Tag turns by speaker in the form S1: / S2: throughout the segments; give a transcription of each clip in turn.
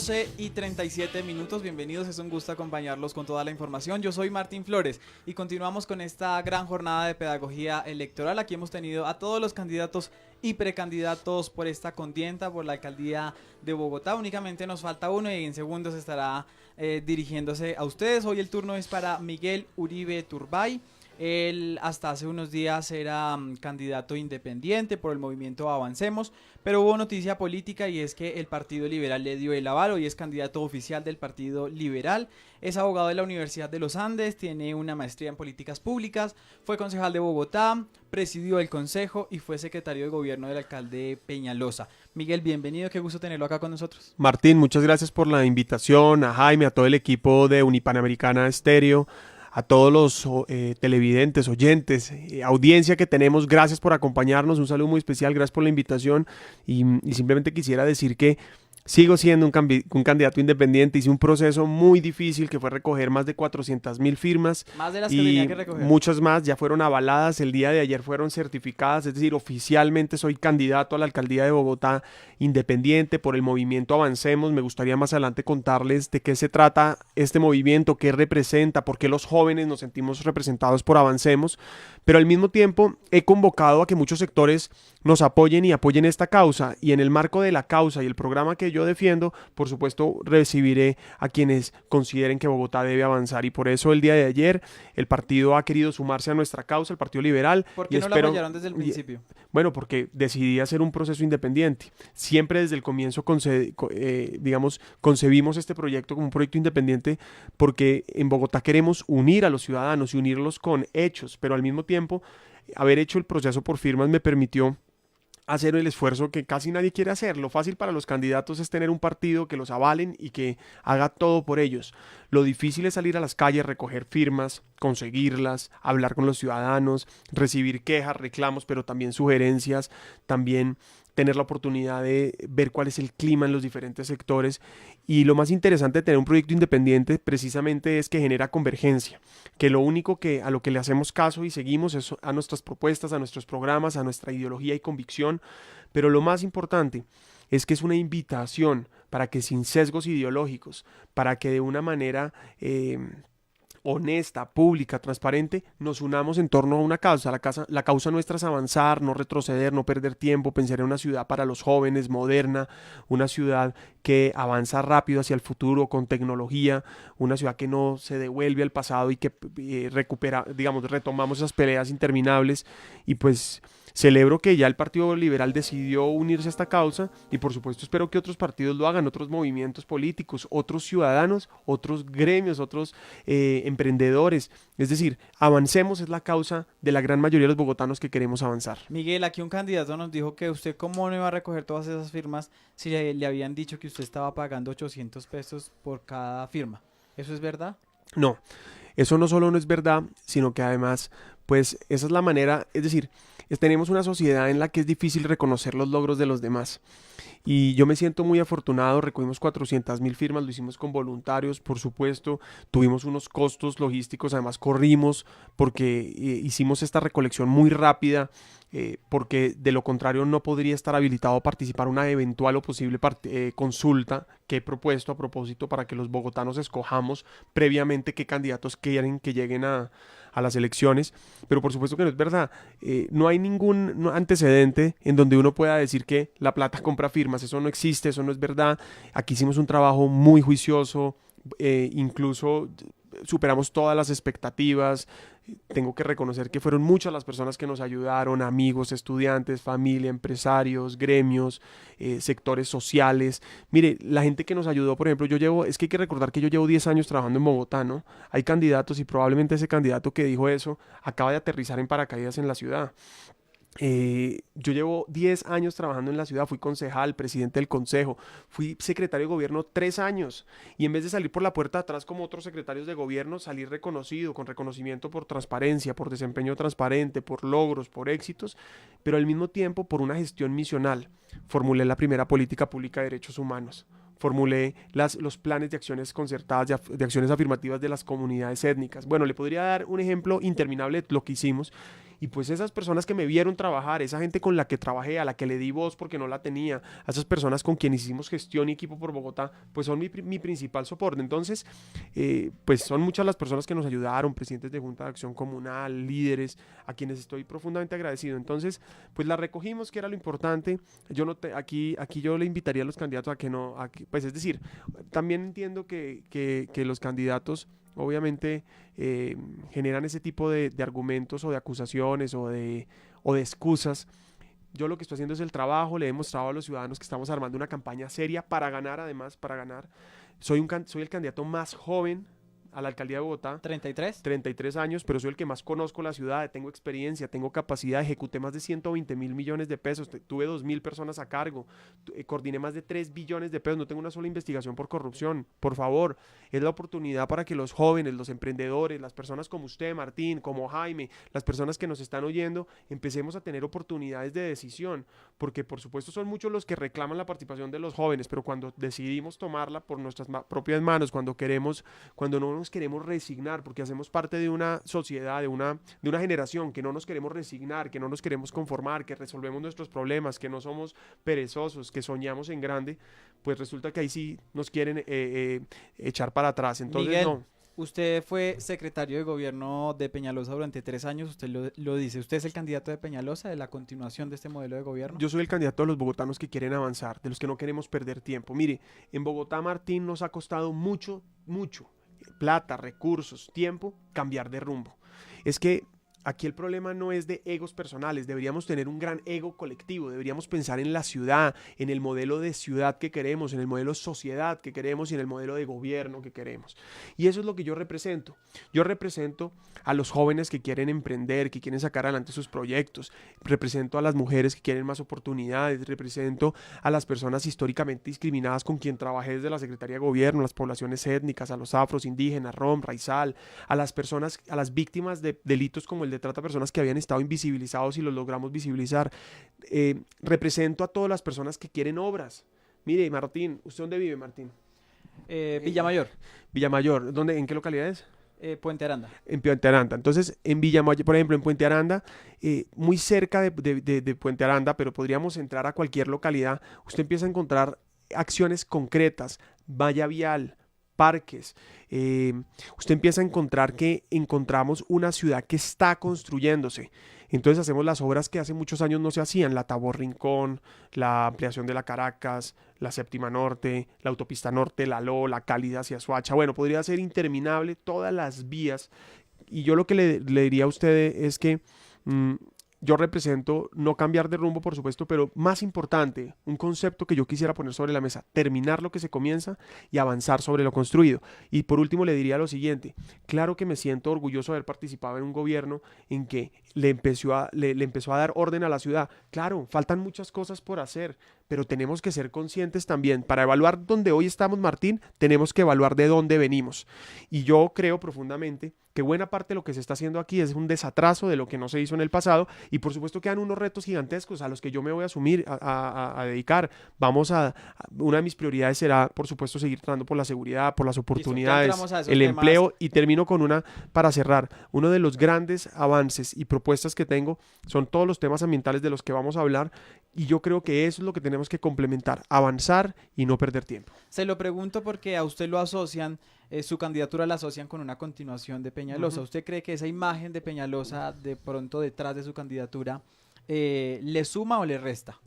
S1: 12:37. Bienvenidos, es un gusto acompañarlos con toda la información. Yo soy Martín Flores y continuamos con esta gran jornada de pedagogía electoral. Aquí hemos tenido a todos los candidatos y precandidatos por esta contienda por la alcaldía de Bogotá. Únicamente nos falta uno y en segundos estará dirigiéndose a ustedes. Hoy el turno es para Miguel Uribe Turbay. Él hasta hace unos días era candidato independiente por el movimiento Avancemos, pero hubo noticia política y es que el Partido Liberal le dio el aval. Hoy es candidato oficial del Partido Liberal, es abogado de la Universidad de los Andes, tiene una maestría en políticas públicas, fue concejal de Bogotá, presidió el consejo y fue secretario de gobierno del alcalde Peñalosa. Miguel, bienvenido, qué gusto tenerlo acá con nosotros.
S2: Martín, muchas gracias por la invitación, a Jaime, a todo el equipo de Unipanamericana Estéreo, a todos los televidentes, oyentes, audiencia que tenemos, gracias por acompañarnos, un saludo muy especial, gracias por la invitación y simplemente quisiera decir que sigo siendo un candidato independiente. Hice un proceso muy difícil que fue recoger más de 400,000 firmas.
S1: Más de las que tenía que recoger.
S2: Muchas más ya fueron avaladas. El día de ayer fueron certificadas. Es decir, oficialmente soy candidato a la alcaldía de Bogotá independiente por el movimiento Avancemos. Me gustaría más adelante contarles de qué se trata este movimiento, qué representa, por qué los jóvenes nos sentimos representados por Avancemos. Pero al mismo tiempo he convocado a que muchos sectores nos apoyen y apoyen esta causa. Y en el marco de la causa y el programa que yo defiendo, por supuesto recibiré a quienes consideren que Bogotá debe avanzar, y por eso el día de ayer el partido ha querido sumarse a nuestra causa, el Partido Liberal.
S1: ¿Por qué no la apoyaron desde el principio?
S2: Bueno, porque decidí hacer un proceso independiente. Siempre desde el comienzo concebimos este proyecto como un proyecto independiente porque en Bogotá queremos unir a los ciudadanos y unirlos con hechos, pero al mismo tiempo haber hecho el proceso por firmas me permitió hacer el esfuerzo que casi nadie quiere hacer. Lo fácil para los candidatos es tener un partido que los avalen y que haga todo por ellos. Lo difícil es salir a las calles, recoger firmas, conseguirlas, hablar con los ciudadanos, recibir quejas, reclamos, pero también sugerencias, también tener la oportunidad de ver cuál es el clima en los diferentes sectores. Y lo más interesante de tener un proyecto independiente precisamente es que genera convergencia, que lo único a lo que le hacemos caso y seguimos es a nuestras propuestas, a nuestros programas, a nuestra ideología y convicción, pero lo más importante es que es una invitación para que sin sesgos ideológicos, para que de una manera honesta, pública, transparente, nos unamos en torno a una causa. La causa nuestra es avanzar, no retroceder, no perder tiempo, pensar en una ciudad para los jóvenes, moderna, una ciudad que avanza rápido hacia el futuro con tecnología, una ciudad que no se devuelve al pasado y que retomamos esas peleas interminables. Y pues celebro que ya el Partido Liberal decidió unirse a esta causa y por supuesto espero que otros partidos lo hagan, otros movimientos políticos, otros ciudadanos, otros gremios, otros emprendedores. Es decir, Avancemos es la causa de la gran mayoría de los bogotanos que queremos avanzar.
S1: Miguel, aquí un candidato nos dijo que usted cómo no iba a recoger todas esas firmas si le habían dicho que usted estaba pagando 800 pesos por cada firma. ¿Eso es verdad?
S2: No, eso no solo no es verdad, sino que además, pues esa es la manera, es decir, tenemos una sociedad en la que es difícil reconocer los logros de los demás. Y yo me siento muy afortunado, recogimos 400,000 firmas, lo hicimos con voluntarios, por supuesto, tuvimos unos costos logísticos, además corrimos porque hicimos esta recolección muy rápida, porque de lo contrario no podría estar habilitado a participar en una eventual o posible consulta que he propuesto a propósito para que los bogotanos escojamos previamente qué candidatos quieren que lleguen a las elecciones, pero por supuesto que no es verdad. No hay ningún antecedente en donde uno pueda decir que la plata compra firmas. Eso no existe, eso no es verdad. Aquí hicimos un trabajo muy juicioso, incluso superamos todas las expectativas. Tengo que reconocer que fueron muchas las personas que nos ayudaron, amigos, estudiantes, familia, empresarios, gremios, sectores sociales. Mire, la gente que nos ayudó, por ejemplo, es que hay que recordar que yo llevo 10 años trabajando en Bogotá, ¿no? Hay candidatos y probablemente ese candidato que dijo eso acaba de aterrizar en paracaídas en la ciudad. Yo llevo 10 años trabajando en la ciudad, fui concejal, presidente del consejo, fui secretario de gobierno 3 años y en vez de salir por la puerta de atrás como otros secretarios de gobierno, salí reconocido, con reconocimiento por transparencia, por desempeño transparente, por logros, por éxitos, pero al mismo tiempo por una gestión misional. Formulé la primera política pública de derechos humanos. Formulé los planes de acciones concertadas, de acciones afirmativas de las comunidades étnicas. Bueno, le podría dar un ejemplo interminable de lo que hicimos Y pues esas personas que me vieron trabajar, esa gente con la que trabajé, a la que le di voz porque no la tenía, a esas personas con quienes hicimos gestión y equipo por Bogotá, pues son mi principal soporte. Entonces, pues son muchas las personas que nos ayudaron, presidentes de Junta de Acción Comunal, líderes, a quienes estoy profundamente agradecido. Entonces, pues la recogimos, que era lo importante. Yo no te, aquí yo le invitaría a los candidatos a que no, pues es decir, también entiendo que los candidatos obviamente generan ese tipo de argumentos o de acusaciones o de excusas. Yo lo que estoy haciendo es el trabajo, le he demostrado a los ciudadanos que estamos armando una campaña seria para ganar, además, para ganar. Soy el candidato más joven a la alcaldía de Bogotá.
S1: 33.
S2: 33 años, pero soy el que más conozco la ciudad, tengo experiencia, tengo capacidad, ejecuté más de 120.000 millones de pesos, tuve 2.000 personas a cargo, coordiné más de 3 billones de pesos, no tengo una sola investigación por corrupción. Por favor, es la oportunidad para que los jóvenes, los emprendedores, las personas como usted, Martín, como Jaime, las personas que nos están oyendo, empecemos a tener oportunidades de decisión, porque por supuesto son muchos los que reclaman la participación de los jóvenes, pero cuando decidimos tomarla por nuestras propias manos, cuando no nos queremos resignar, porque hacemos parte de una sociedad, de una generación que no nos queremos resignar, que no nos queremos conformar, que resolvemos nuestros problemas, que no somos perezosos, que soñamos en grande, pues resulta que ahí sí nos quieren echar para atrás. Entonces,
S1: Miguel,
S2: no.
S1: usted fue secretario de gobierno de Peñalosa durante 3 años, usted lo dice. ¿Usted es el candidato de Peñalosa, de la continuación de este modelo de gobierno?
S2: Yo soy el candidato de los bogotanos que quieren avanzar, de los que no queremos perder tiempo. Mire, en Bogotá, Martín, nos ha costado mucho, plata, recursos, tiempo, cambiar de rumbo. Es que aquí el problema no es de egos personales, deberíamos tener un gran ego colectivo, deberíamos pensar en la ciudad, en el modelo de ciudad que queremos, en el modelo sociedad que queremos y en el modelo de gobierno que queremos. Y eso es lo que yo represento. Yo represento a los jóvenes que quieren emprender, que quieren sacar adelante sus proyectos, represento a las mujeres que quieren más oportunidades, represento a las personas históricamente discriminadas con quien trabajé desde la Secretaría de Gobierno, las poblaciones étnicas, a los afros, indígenas, rom, raizal, a las personas, a las víctimas de delitos como el de trata de personas que habían estado invisibilizados y los logramos visibilizar. Represento a todas las personas que quieren obras. Mire, Martín, ¿usted dónde vive, Martín?
S1: Villamayor.
S2: Villamayor. ¿En qué localidad es?
S1: Puente Aranda.
S2: En Puente Aranda. Entonces, en Villamayor, por ejemplo, en Puente Aranda, muy cerca de Puente Aranda, pero podríamos entrar a cualquier localidad, usted empieza a encontrar acciones concretas, valla vial, parques. Usted empieza a encontrar que encontramos una ciudad que está construyéndose. Entonces hacemos las obras que hace muchos años no se hacían, la Tabor Rincón, la ampliación de la Caracas, la Séptima Norte, la Autopista Norte, la Lo, la Cálida hacia Soacha. Bueno, podría ser interminable todas las vías. Y yo lo que le diría a usted es que yo represento no cambiar de rumbo, por supuesto, pero más importante, un concepto que yo quisiera poner sobre la mesa: terminar lo que se comienza y avanzar sobre lo construido. Y por último le diría lo siguiente: claro que me siento orgulloso de haber participado en un gobierno en que le empezó a dar orden a la ciudad. Claro, faltan muchas cosas por hacer, pero tenemos que ser conscientes también. Para evaluar dónde hoy estamos, Martín, tenemos que evaluar de dónde venimos. Y yo creo profundamente que buena parte de lo que se está haciendo aquí es un desatraso de lo que no se hizo en el pasado, y por supuesto quedan unos retos gigantescos a los que yo me voy a asumir, a dedicar. Una de mis prioridades será, por supuesto, seguir tratando por la seguridad, por las oportunidades, el empleo, y termino con para cerrar, uno de los grandes avances y propuestas que tengo son todos los temas ambientales de los que vamos a hablar, y yo creo que eso es lo que tenemos que complementar, avanzar y no perder tiempo.
S1: Se lo pregunto porque a usted lo asocian, su candidatura la asocian con una continuación de Peñalosa. ¿Usted cree que esa imagen de Peñalosa de pronto detrás de su candidatura le suma o le resta?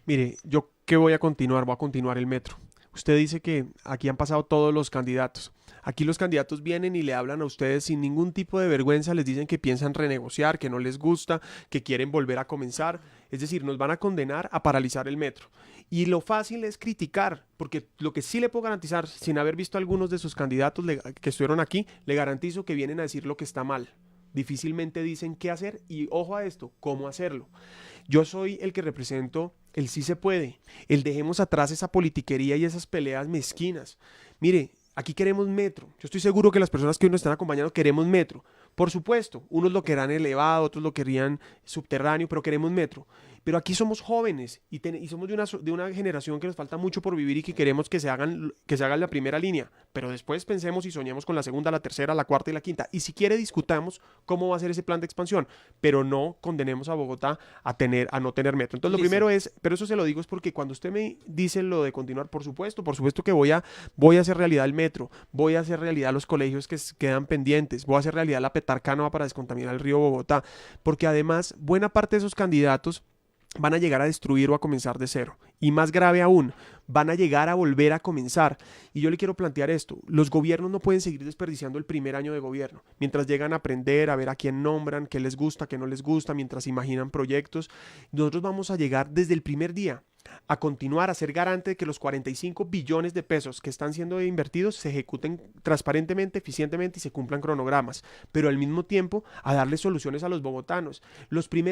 S2: Mire, yo que voy a continuar el metro. Usted dice que aquí han pasado todos los candidatos. Aquí los candidatos vienen y le hablan a ustedes sin ningún tipo de vergüenza, les dicen que piensan renegociar, que no les gusta, que quieren volver a comenzar. Es decir, nos van a condenar a paralizar el metro. Y lo fácil es criticar, porque lo que sí le puedo garantizar, sin haber visto a algunos de sus candidatos que estuvieron aquí, le garantizo que vienen a decir lo que está mal. Difícilmente dicen qué hacer y, ojo a esto, cómo hacerlo. Yo soy el que represento el sí se puede, el dejemos atrás esa politiquería y esas peleas mezquinas. Mire, aquí queremos metro. Yo estoy seguro que las personas que hoy nos están acompañando queremos metro. Por supuesto, unos lo querrán elevado, otros lo querrían subterráneo, pero queremos metro. Pero aquí somos jóvenes y somos de una generación que nos falta mucho por vivir y que queremos que se haga la primera línea. Pero después pensemos y soñemos con la segunda, la tercera, la cuarta y la quinta. Y si quiere discutamos cómo va a ser ese plan de expansión. Pero no condenemos a Bogotá a no tener metro. Entonces lo
S1: Listo.
S2: primero es, pero eso se lo digo es porque cuando usted me dice lo de continuar, por supuesto que voy a hacer realidad el metro, voy a hacer realidad los colegios que quedan pendientes, voy a hacer realidad la Petarcanoa para descontaminar el río Bogotá, porque además buena parte de esos candidatos van a llegar a destruir o a comenzar de cero. Y más grave aún, van a llegar a volver a comenzar. Y yo le quiero plantear esto, los gobiernos no pueden seguir desperdiciando el primer año de gobierno, mientras llegan a aprender, a ver a quién nombran, qué les gusta, qué no les gusta, mientras imaginan proyectos. Nosotros vamos a llegar desde el primer día a continuar a ser garante de que los 45 billones de pesos que están siendo invertidos se ejecuten transparentemente, eficientemente y se cumplan cronogramas, pero al mismo tiempo a darle soluciones a los bogotanos.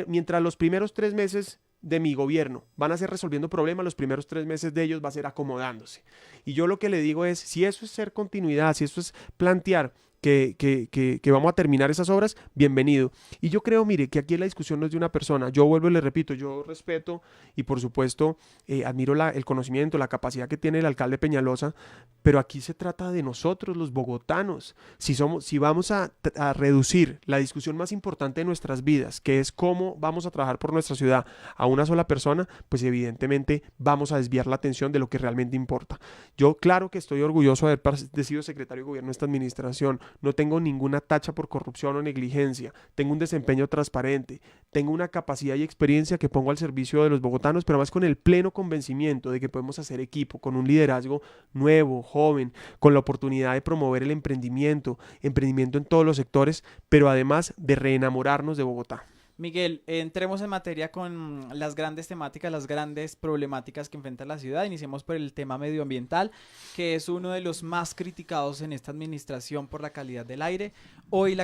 S2: Mientras los primeros 3 meses de mi gobierno van a ser resolviendo problemas, los primeros 3 meses de ellos va a ser acomodándose. Y yo lo que le digo es, si eso es ser continuidad, si eso es plantear que vamos a terminar esas obras, bienvenido. Y yo creo, mire, que aquí la discusión no es de una persona. Yo vuelvo y le repito, yo respeto y por supuesto admiro el conocimiento, la capacidad que tiene el alcalde Peñalosa, pero aquí se trata de nosotros, los bogotanos. Si vamos a reducir la discusión más importante de nuestras vidas, que es cómo vamos a trabajar por nuestra ciudad a una sola persona, pues evidentemente vamos a desviar la atención de lo que realmente importa. Yo claro que estoy orgulloso de haber sido secretario de gobierno de esta administración. No tengo ninguna tacha por corrupción o negligencia, tengo un desempeño transparente, tengo una capacidad y experiencia que pongo al servicio de los bogotanos, pero más con el pleno convencimiento de que podemos hacer equipo, con un liderazgo nuevo, joven, con la oportunidad de promover el emprendimiento en todos los sectores, pero además de reenamorarnos de Bogotá.
S1: Miguel, entremos en materia con las grandes temáticas, las grandes problemáticas que enfrenta la ciudad. Iniciemos por el tema medioambiental, que es uno de los más criticados en esta administración por la calidad del aire. Hoy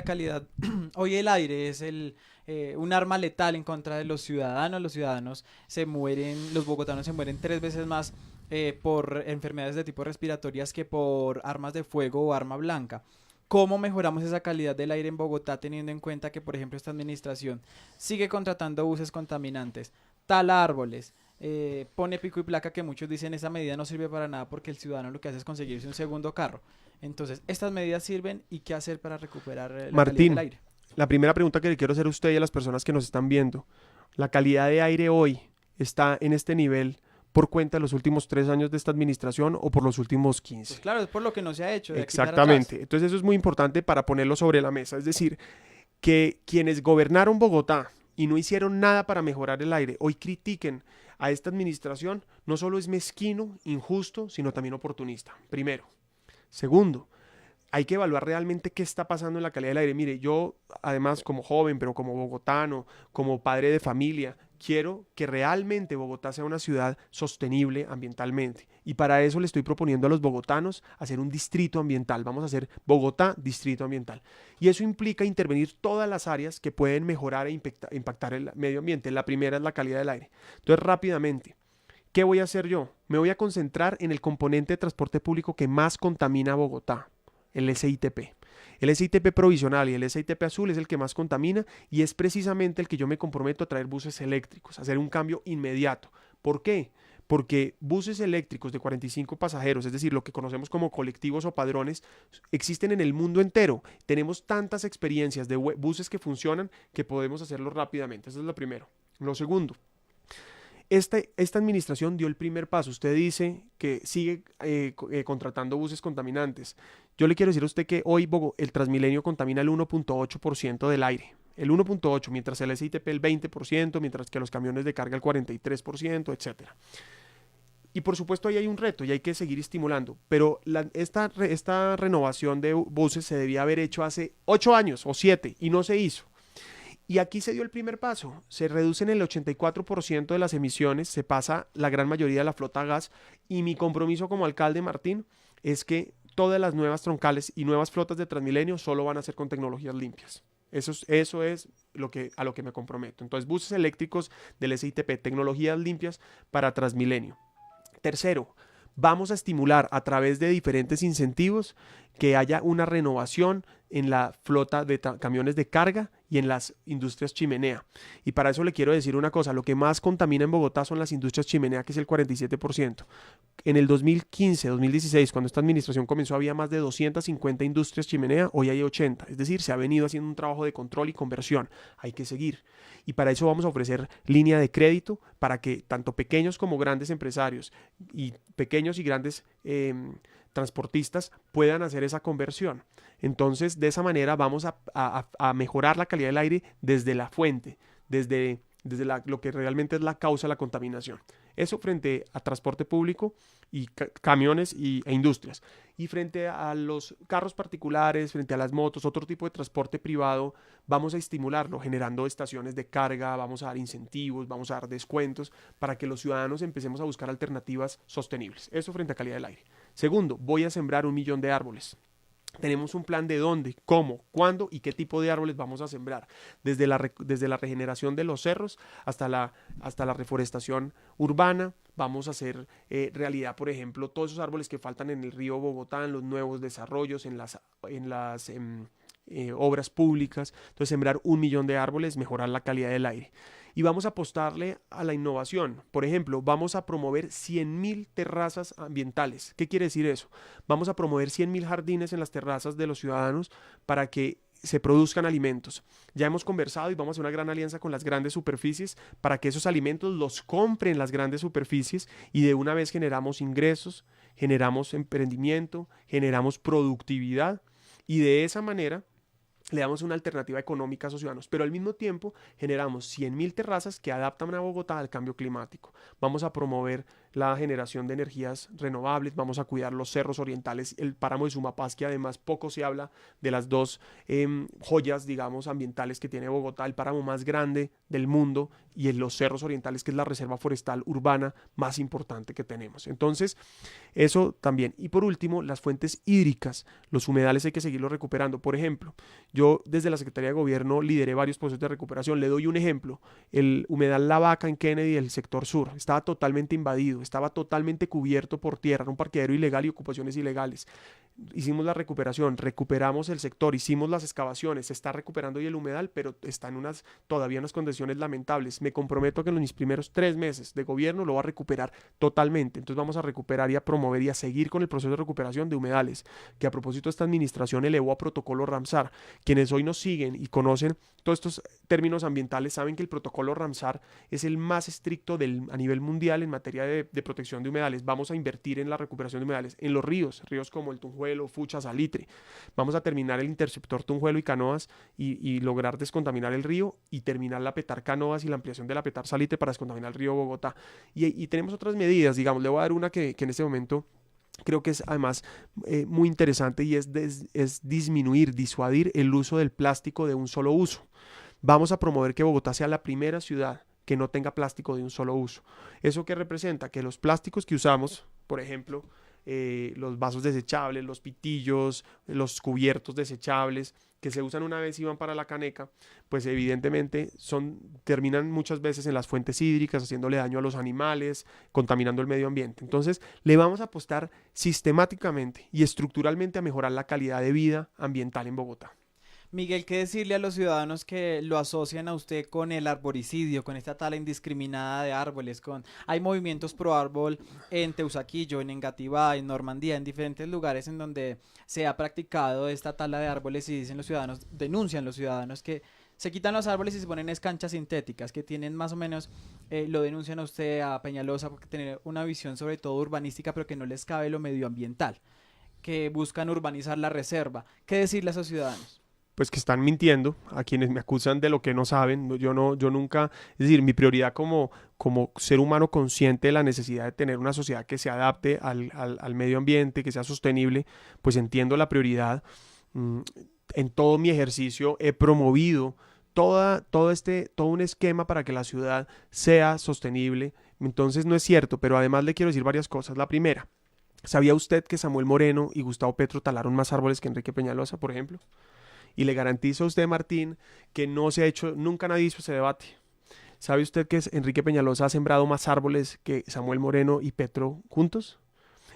S1: hoy el aire es un arma letal en contra de los ciudadanos. Los ciudadanos se mueren, los bogotanos se mueren 3 veces más por enfermedades de tipo respiratorias que por armas de fuego o arma blanca. ¿Cómo mejoramos esa calidad del aire en Bogotá teniendo en cuenta que, por ejemplo, esta administración sigue contratando buses contaminantes, tala árboles, pone pico y placa que muchos dicen esa medida no sirve para nada porque el ciudadano lo que hace es conseguirse un segundo carro? Entonces, ¿estas medidas sirven y qué hacer para recuperar la calidad del aire?
S2: La primera pregunta que le quiero hacer a usted y a las personas que nos están viendo, ¿la calidad de aire hoy está en este nivel por cuenta de los últimos 3 años de esta administración o por los últimos 15?
S1: Pues claro, es por lo que no se ha hecho.
S2: Exactamente. Entonces eso es muy importante para ponerlo sobre la mesa. Es decir, que quienes gobernaron Bogotá y no hicieron nada para mejorar el aire, hoy critiquen a esta administración, no solo es mezquino, injusto, sino también oportunista. Primero. Segundo, hay que evaluar realmente qué está pasando en la calidad del aire. Mire, yo además como joven, pero como bogotano, como padre de familia, quiero que realmente Bogotá sea una ciudad sostenible ambientalmente. Y para eso le estoy proponiendo a los bogotanos hacer un distrito ambiental. Vamos a hacer Bogotá distrito ambiental. Y eso implica intervenir todas las áreas que pueden mejorar e impactar el medio ambiente. La primera es la calidad del aire. Entonces, rápidamente, ¿qué voy a hacer yo? Me voy a concentrar en el componente de transporte público que más contamina a Bogotá, el SITP. El SITP provisional y el SITP azul es el que más contamina y es precisamente el que yo me comprometo a traer buses eléctricos, a hacer un cambio inmediato. ¿Por qué? Porque buses eléctricos de 45 pasajeros, es decir, lo que conocemos como colectivos o padrones, existen en el mundo entero. Tenemos tantas experiencias de buses que funcionan que podemos hacerlo rápidamente. Eso es lo primero. Lo segundo, esta administración dio el primer paso. Usted dice que sigue contratando buses contaminantes. Yo le quiero decir a usted que hoy el Transmilenio contamina el 1.8% del aire. El 1.8%, mientras el SITP el 20%, mientras que los camiones de carga el 43%, etc. Y por supuesto ahí hay un reto y hay que seguir estimulando. Pero esta renovación de buses se debía haber hecho hace 8 años o 7 y no se hizo. Y aquí se dio el primer paso, se reducen el 84% de las emisiones, se pasa la gran mayoría de la flota a gas y mi compromiso como alcalde, Martín, es que todas las nuevas troncales y nuevas flotas de Transmilenio solo van a ser con tecnologías limpias. Eso es a lo que me comprometo. Entonces, buses eléctricos del SITP, tecnologías limpias para Transmilenio. Tercero, vamos a estimular a través de diferentes incentivos que haya una renovación en la flota de camiones de carga y en las industrias chimenea. Y para eso le quiero decir una cosa, lo que más contamina en Bogotá son las industrias chimenea, que es el 47%. En el 2015, 2016, cuando esta administración comenzó, había más de 250 industrias chimenea, hoy hay 80. Es decir, se ha venido haciendo un trabajo de control y conversión. Hay que seguir. Y para eso vamos a ofrecer línea de crédito para que tanto pequeños como grandes empresarios y pequeños y grandes transportistas puedan hacer esa conversión. Entonces, de esa manera vamos a mejorar la calidad del aire desde la fuente, desde lo que realmente es la causa de la contaminación. Eso frente a transporte público y camiones e industrias. Y frente a los carros particulares, frente a las motos, otro tipo de transporte privado, vamos a estimularlo generando estaciones de carga, vamos a dar incentivos, vamos a dar descuentos para que los ciudadanos empecemos a buscar alternativas sostenibles. Eso frente a calidad del aire. Segundo, voy a sembrar 1 millón de árboles. Tenemos un plan de dónde, cómo, cuándo y qué tipo de árboles vamos a sembrar. Desde la regeneración de los cerros hasta la reforestación urbana. Vamos a hacer realidad, por ejemplo, todos esos árboles que faltan en el río Bogotá, en los nuevos desarrollos, en las obras públicas. Entonces, sembrar 1 millón de árboles, mejorar la calidad del aire. Y vamos a apostarle a la innovación. Por ejemplo, vamos a promover 100.000 terrazas ambientales. ¿Qué quiere decir eso? Vamos a promover 100.000 jardines en las terrazas de los ciudadanos para que se produzcan alimentos. Ya hemos conversado y vamos a hacer una gran alianza con las grandes superficies para que esos alimentos los compren las grandes superficies y de una vez generamos ingresos, generamos emprendimiento, generamos productividad y de esa manera le damos una alternativa económica a esos ciudadanos, pero al mismo tiempo generamos 100.000 terrazas que adaptan a Bogotá al cambio climático. Vamos a promover la generación de energías renovables, vamos a cuidar los cerros orientales, el páramo de Sumapaz, que además poco se habla de las dos joyas, digamos, ambientales que tiene Bogotá, el páramo más grande del mundo y en los cerros orientales, que es la reserva forestal urbana más importante que tenemos. Entonces, eso también. Y por último, las fuentes hídricas, los humedales hay que seguirlos recuperando. Por ejemplo, yo desde la Secretaría de Gobierno lideré varios procesos de recuperación. Le doy un ejemplo, el humedal La Vaca en Kennedy, el sector sur, estaba totalmente invadido, estaba totalmente cubierto por tierra, era un parqueadero ilegal y ocupaciones ilegales. Hicimos la recuperación, recuperamos el sector, hicimos las excavaciones, se está recuperando hoy el humedal, pero está en todavía unas condiciones lamentables. Me comprometo que en mis primeros 3 meses de gobierno lo va a recuperar totalmente. Entonces vamos a recuperar y a promover y a seguir con el proceso de recuperación de humedales, que a propósito esta administración elevó a protocolo Ramsar. Quienes hoy nos siguen y conocen todos estos términos ambientales saben que el protocolo Ramsar es el más estricto a nivel mundial en materia de protección de humedales. Vamos a invertir en la recuperación de humedales en los ríos como el Tunjuelo, Fucha, Salitre. Vamos a terminar el interceptor Tunjuelo y Canoas y lograr descontaminar el río y terminar la Petar Canoas y la ampliación de la Petar Salitre para descontaminar el río Bogotá. Y tenemos otras medidas, digamos, le voy a dar una que en este momento creo que es además muy interesante y es disminuir, disuadir el uso del plástico de un solo uso. Vamos a promover que Bogotá sea la primera ciudad que no tenga plástico de un solo uso. ¿Eso qué representa? Que los plásticos que usamos, por ejemplo, los vasos desechables, los pitillos, los cubiertos desechables, que se usan una vez y van para la caneca, pues evidentemente terminan muchas veces en las fuentes hídricas, haciéndole daño a los animales, contaminando el medio ambiente. Entonces, le vamos a apostar sistemáticamente y estructuralmente a mejorar la calidad de vida ambiental en Bogotá.
S1: Miguel, ¿qué decirle a los ciudadanos que lo asocian a usted con el arboricidio, con esta tala indiscriminada de árboles? Hay movimientos pro árbol en Teusaquillo, en Engativá, en Normandía, en diferentes lugares en donde se ha practicado esta tala de árboles y dicen los ciudadanos, denuncian los ciudadanos que se quitan los árboles y se ponen canchas sintéticas que tienen más o menos, lo denuncian a usted, a Peñalosa, porque tener una visión sobre todo urbanística, pero que no les cabe lo medioambiental, que buscan urbanizar la reserva. ¿Qué decirle a esos ciudadanos?
S2: Pues que están mintiendo a quienes me acusan de lo que no saben. Yo nunca, es decir, mi prioridad como ser humano consciente de la necesidad de tener una sociedad que se adapte al medio ambiente, que sea sostenible, pues entiendo la prioridad. En todo mi ejercicio he promovido todo un esquema para que la ciudad sea sostenible. Entonces no es cierto, pero además le quiero decir varias cosas. La primera, ¿sabía usted que Samuel Moreno y Gustavo Petro talaron más árboles que Enrique Peñalosa, por ejemplo? Y le garantizo a usted, Martín, que no se ha hecho, nunca nadie hizo ese debate. ¿Sabe usted que Enrique Peñalosa ha sembrado más árboles que Samuel Moreno y Petro juntos?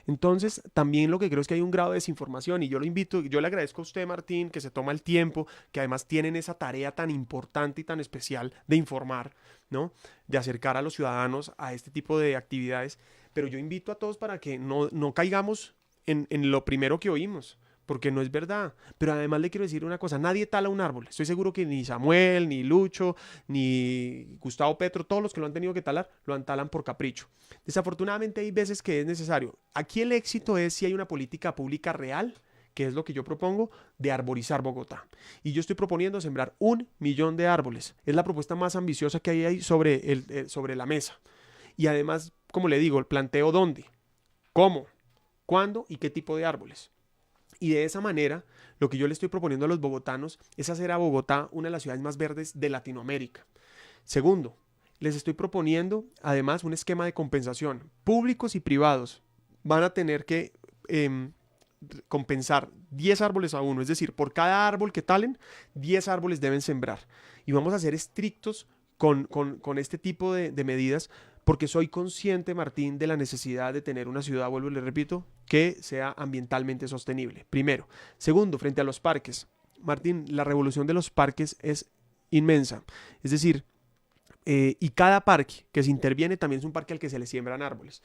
S2: Entonces, también lo que creo es que hay un grado de desinformación y yo lo invito, yo le agradezco a usted, Martín, que se toma el tiempo, que además tienen esa tarea tan importante y tan especial de informar, ¿no? De acercar a los ciudadanos a este tipo de actividades, pero yo invito a todos para que no caigamos en lo primero que oímos, porque no es verdad. Pero además le quiero decir una cosa, nadie tala un árbol. Estoy seguro que ni Samuel, ni Lucho, ni Gustavo Petro, todos los que lo han tenido que talar, talan por capricho. Desafortunadamente hay veces que es necesario. Aquí el éxito es si hay una política pública real, que es lo que yo propongo, de arborizar Bogotá. Y yo estoy proponiendo sembrar 1.000.000 de árboles. Es la propuesta más ambiciosa que hay ahí sobre la mesa. Y además, como le digo, el planteo dónde, cómo, cuándo y qué tipo de árboles. Y de esa manera, lo que yo le estoy proponiendo a los bogotanos es hacer a Bogotá una de las ciudades más verdes de Latinoamérica. Segundo, les estoy proponiendo además un esquema de compensación. Públicos y privados van a tener que compensar 10 árboles a uno, es decir, por cada árbol que talen, 10 árboles deben sembrar. Y vamos a ser estrictos con este tipo de medidas, porque soy consciente, Martín, de la necesidad de tener una ciudad, vuelvo y le repito, que sea ambientalmente sostenible, primero. Segundo, frente a los parques. Martín, la revolución de los parques es inmensa. Es decir, y cada parque que se interviene también es un parque al que se le siembran árboles.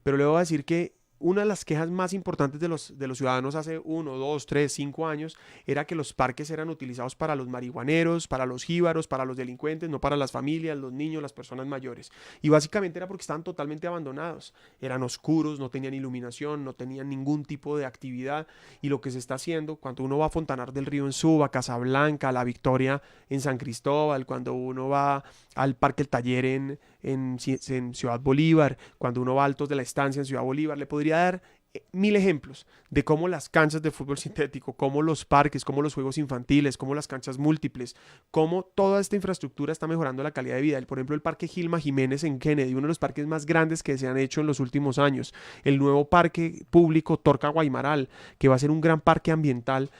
S2: Pero le voy a decir que una de las quejas más importantes de los ciudadanos hace 1, 2, 3, 5 años era que los parques eran utilizados para los marihuaneros, para los jíbaros, para los delincuentes, no para las familias, los niños, las personas mayores. Y básicamente era porque estaban totalmente abandonados. Eran oscuros, no tenían iluminación, no tenían ningún tipo de actividad. Y lo que se está haciendo, cuando uno va a Fontanar del Río en Suba, Casablanca, a La Victoria en San Cristóbal, cuando uno va al Parque El Taller en Ciudad Bolívar, cuando uno va a Altos de la Estancia en Ciudad Bolívar, le podría dar 1000 ejemplos de cómo las canchas de fútbol sintético, cómo los parques, cómo los juegos infantiles, cómo las canchas múltiples, cómo toda esta infraestructura está mejorando la calidad de vida. Por ejemplo, el Parque Gilma Jiménez en Kennedy, uno de los parques más grandes que se han hecho en los últimos años. El nuevo parque público Torca Guaymaral, que va a ser un gran parque ambiental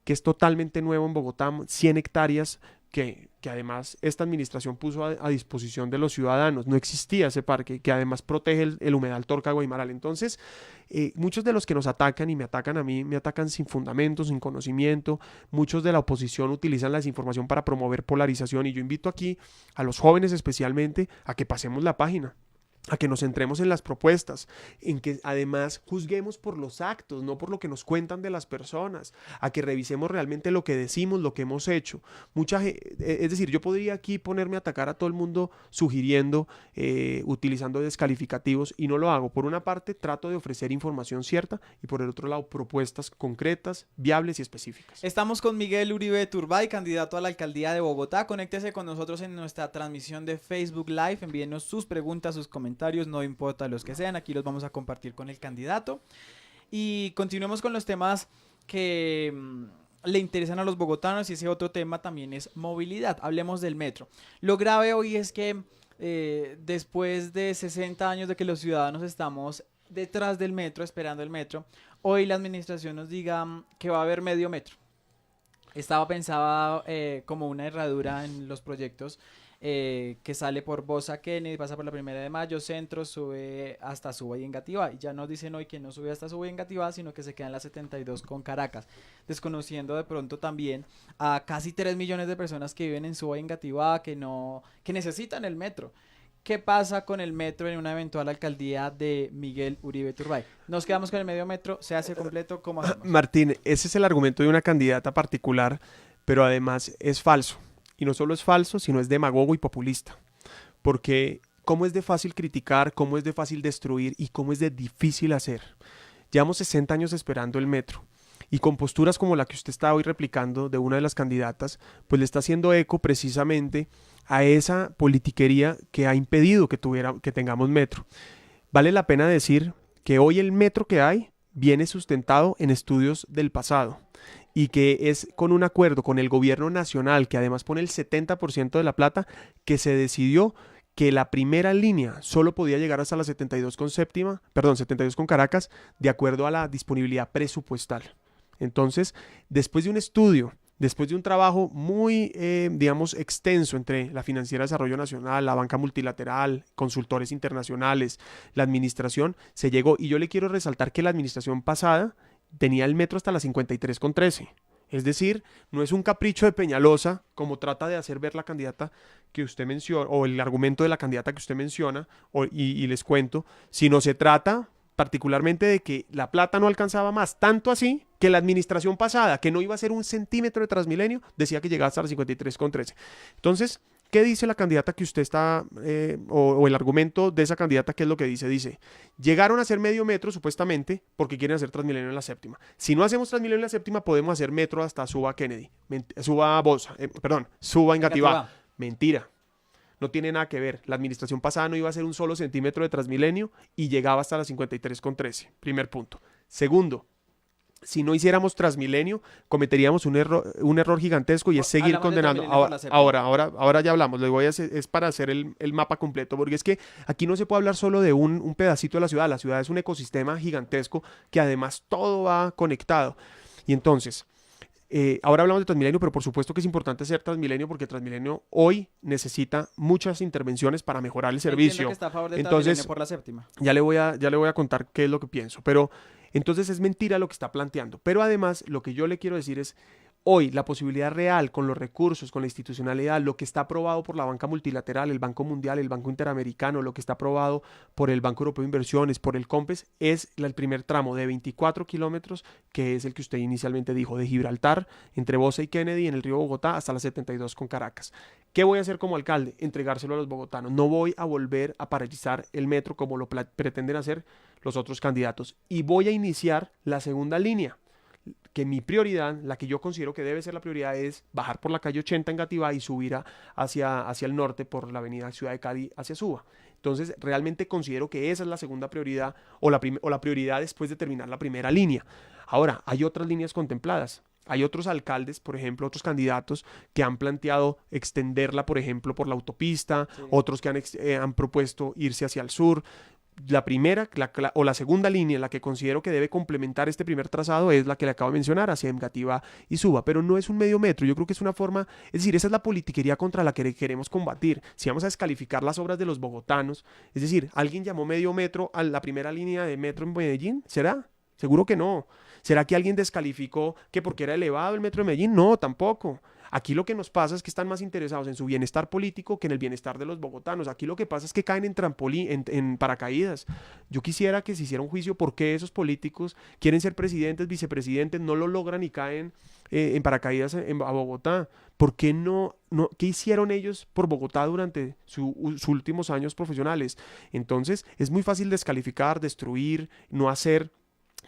S2: que es totalmente nuevo en Bogotá, 100 hectáreas, que además esta administración puso a disposición de los ciudadanos. No existía ese parque, que además protege el humedal Torca Guaymaral. Entonces, muchos de los que nos atacan y me atacan a mí, me atacan sin fundamento, sin conocimiento. Muchos de la oposición utilizan la desinformación para promover polarización, y yo invito aquí a los jóvenes especialmente a que pasemos la página, a que nos centremos en las propuestas, en que además juzguemos por los actos, no por lo que nos cuentan de las personas, a que revisemos realmente lo que decimos, lo que hemos hecho. Es decir, yo podría aquí ponerme a atacar a todo el mundo sugiriendo, utilizando descalificativos, y no lo hago. Por una parte, trato de ofrecer información cierta, y por el otro lado, propuestas concretas, viables y específicas.
S1: Estamos con Miguel Uribe Turbay, candidato a la alcaldía de Bogotá. Conéctese con nosotros en nuestra transmisión de Facebook Live, envíenos sus preguntas, sus comentarios, no importa los que sean, aquí los vamos a compartir con el candidato. Y continuemos con los temas que le interesan a los bogotanos, y ese otro tema también es movilidad. Hablemos del metro. Lo grave hoy es que después de 60 años de que los ciudadanos estamos detrás del metro, esperando el metro, hoy la administración nos diga que va a haber medio metro. Estaba pensada como una herradura en los proyectos, que sale por Bosa Kennedy, pasa por la 1 de Mayo, Centro, sube hasta Suba y Engativá. Y ya nos dicen hoy que no sube hasta Suba y Engativá, sino que se queda en la 72 con Caracas, desconociendo de pronto también a casi 3 millones de personas que viven en Suba y Engativá, que necesitan el metro. ¿Qué pasa con el metro en una eventual alcaldía de Miguel Uribe Turbay? ¿Nos quedamos con el medio metro? ¿Se hace completo? ¿Cómo hacemos?
S2: Martín, ese es el argumento de una candidata particular, pero además es falso. Y no solo es falso, sino es demagogo y populista. Porque cómo es de fácil criticar, cómo es de fácil destruir y cómo es de difícil hacer. Llevamos 60 años esperando el metro. Y con posturas como la que usted está hoy replicando de una de las candidatas, pues le está haciendo eco precisamente a esa politiquería que ha impedido que tengamos metro. Vale la pena decir que hoy el metro que hay viene sustentado en estudios del pasado, y que es con un acuerdo con el gobierno nacional, que además pone el 70% de la plata, que se decidió que la primera línea solo podía llegar hasta la 72 con Caracas, de acuerdo a la disponibilidad presupuestal. Entonces, después de un estudio después de un trabajo muy, digamos, extenso entre la Financiera de Desarrollo Nacional, la banca multilateral, consultores internacionales, la administración, se llegó. Y yo le quiero resaltar que la administración pasada tenía el metro hasta la 53,13. Es decir, no es un capricho de Peñalosa, como trata de hacer ver la candidata que usted menciona, o el argumento de la candidata que usted menciona, y les cuento, sino se trata particularmente de que la plata no alcanzaba más, tanto así que la administración pasada, que no iba a ser un centímetro de Transmilenio, decía que llegaba hasta la 53,13. Entonces, ¿qué dice la candidata que usted está, o el argumento de esa candidata? ¿Qué es lo que dice? Dice, llegaron a hacer medio metro supuestamente porque quieren hacer Transmilenio en la séptima. Si no hacemos Transmilenio en la séptima, podemos hacer metro hasta Suba Kennedy, Suba Engativá. Mentira. No tiene nada que ver. La administración pasada no iba a hacer un solo centímetro de Transmilenio y llegaba hasta la 53,13. Primer punto. Segundo, si no hiciéramos Transmilenio, cometeríamos un error gigantesco y es seguir condenando. Ahora ya hablamos, es para hacer el mapa completo, porque es que aquí no se puede hablar solo de un pedacito de la ciudad. La ciudad es un ecosistema gigantesco que además todo va conectado. Y entonces, ahora hablamos de Transmilenio, pero por supuesto que es importante hacer Transmilenio porque Transmilenio hoy necesita muchas intervenciones para mejorar el servicio.
S1: Que está a favor de
S2: entonces,
S1: por la séptima.
S2: ya le voy a contar qué es lo que pienso, pero entonces es mentira lo que está planteando. Pero además lo que yo le quiero decir es, hoy la posibilidad real con los recursos, con la institucionalidad, lo que está aprobado por la banca multilateral, el Banco Mundial, el Banco Interamericano, lo que está aprobado por el Banco Europeo de Inversiones, por el COMPES, es el primer tramo de 24 kilómetros, que es el que usted inicialmente dijo, de Gibraltar, entre Bosa y Kennedy, en el río Bogotá, hasta la 72 con Caracas. ¿Qué voy a hacer como alcalde? Entregárselo a los bogotanos. No voy a volver a paralizar el metro como lo pretenden hacer los otros candidatos. Y voy a iniciar la segunda línea, que mi prioridad, la que yo considero que debe ser la prioridad, es bajar por la calle 80 en Gativá y subir hacia el norte por la avenida Ciudad de Cali hacia Suba. Entonces, realmente considero que esa es la segunda prioridad o la prioridad después de terminar la primera línea. Ahora, hay otras líneas contempladas. Hay otros alcaldes, por ejemplo, otros candidatos que han planteado extenderla, por ejemplo, por la autopista, sí. Otros que han propuesto irse hacia el sur. La primera o la segunda línea, la que considero que debe complementar este primer trazado, es la que le acabo de mencionar, hacia Engativá y Suba, pero no es un medio metro. Yo creo que es una forma, es decir, esa es la politiquería contra la que queremos combatir. Si vamos a descalificar las obras de los bogotanos, es decir, ¿alguien llamó medio metro a la primera línea de metro en Medellín? ¿Será? Seguro que no. ¿Será que alguien descalificó que porque era elevado el metro de Medellín? No, tampoco. Aquí lo que nos pasa es que están más interesados en su bienestar político que en el bienestar de los bogotanos. Aquí lo que pasa es que caen en trampolín, en paracaídas. Yo quisiera que se hiciera un juicio por qué esos políticos quieren ser presidentes, vicepresidentes, no lo logran y caen en paracaídas a Bogotá. ¿Por qué no? ¿Qué hicieron ellos por Bogotá durante sus últimos años profesionales? Entonces es muy fácil descalificar, destruir, no hacer,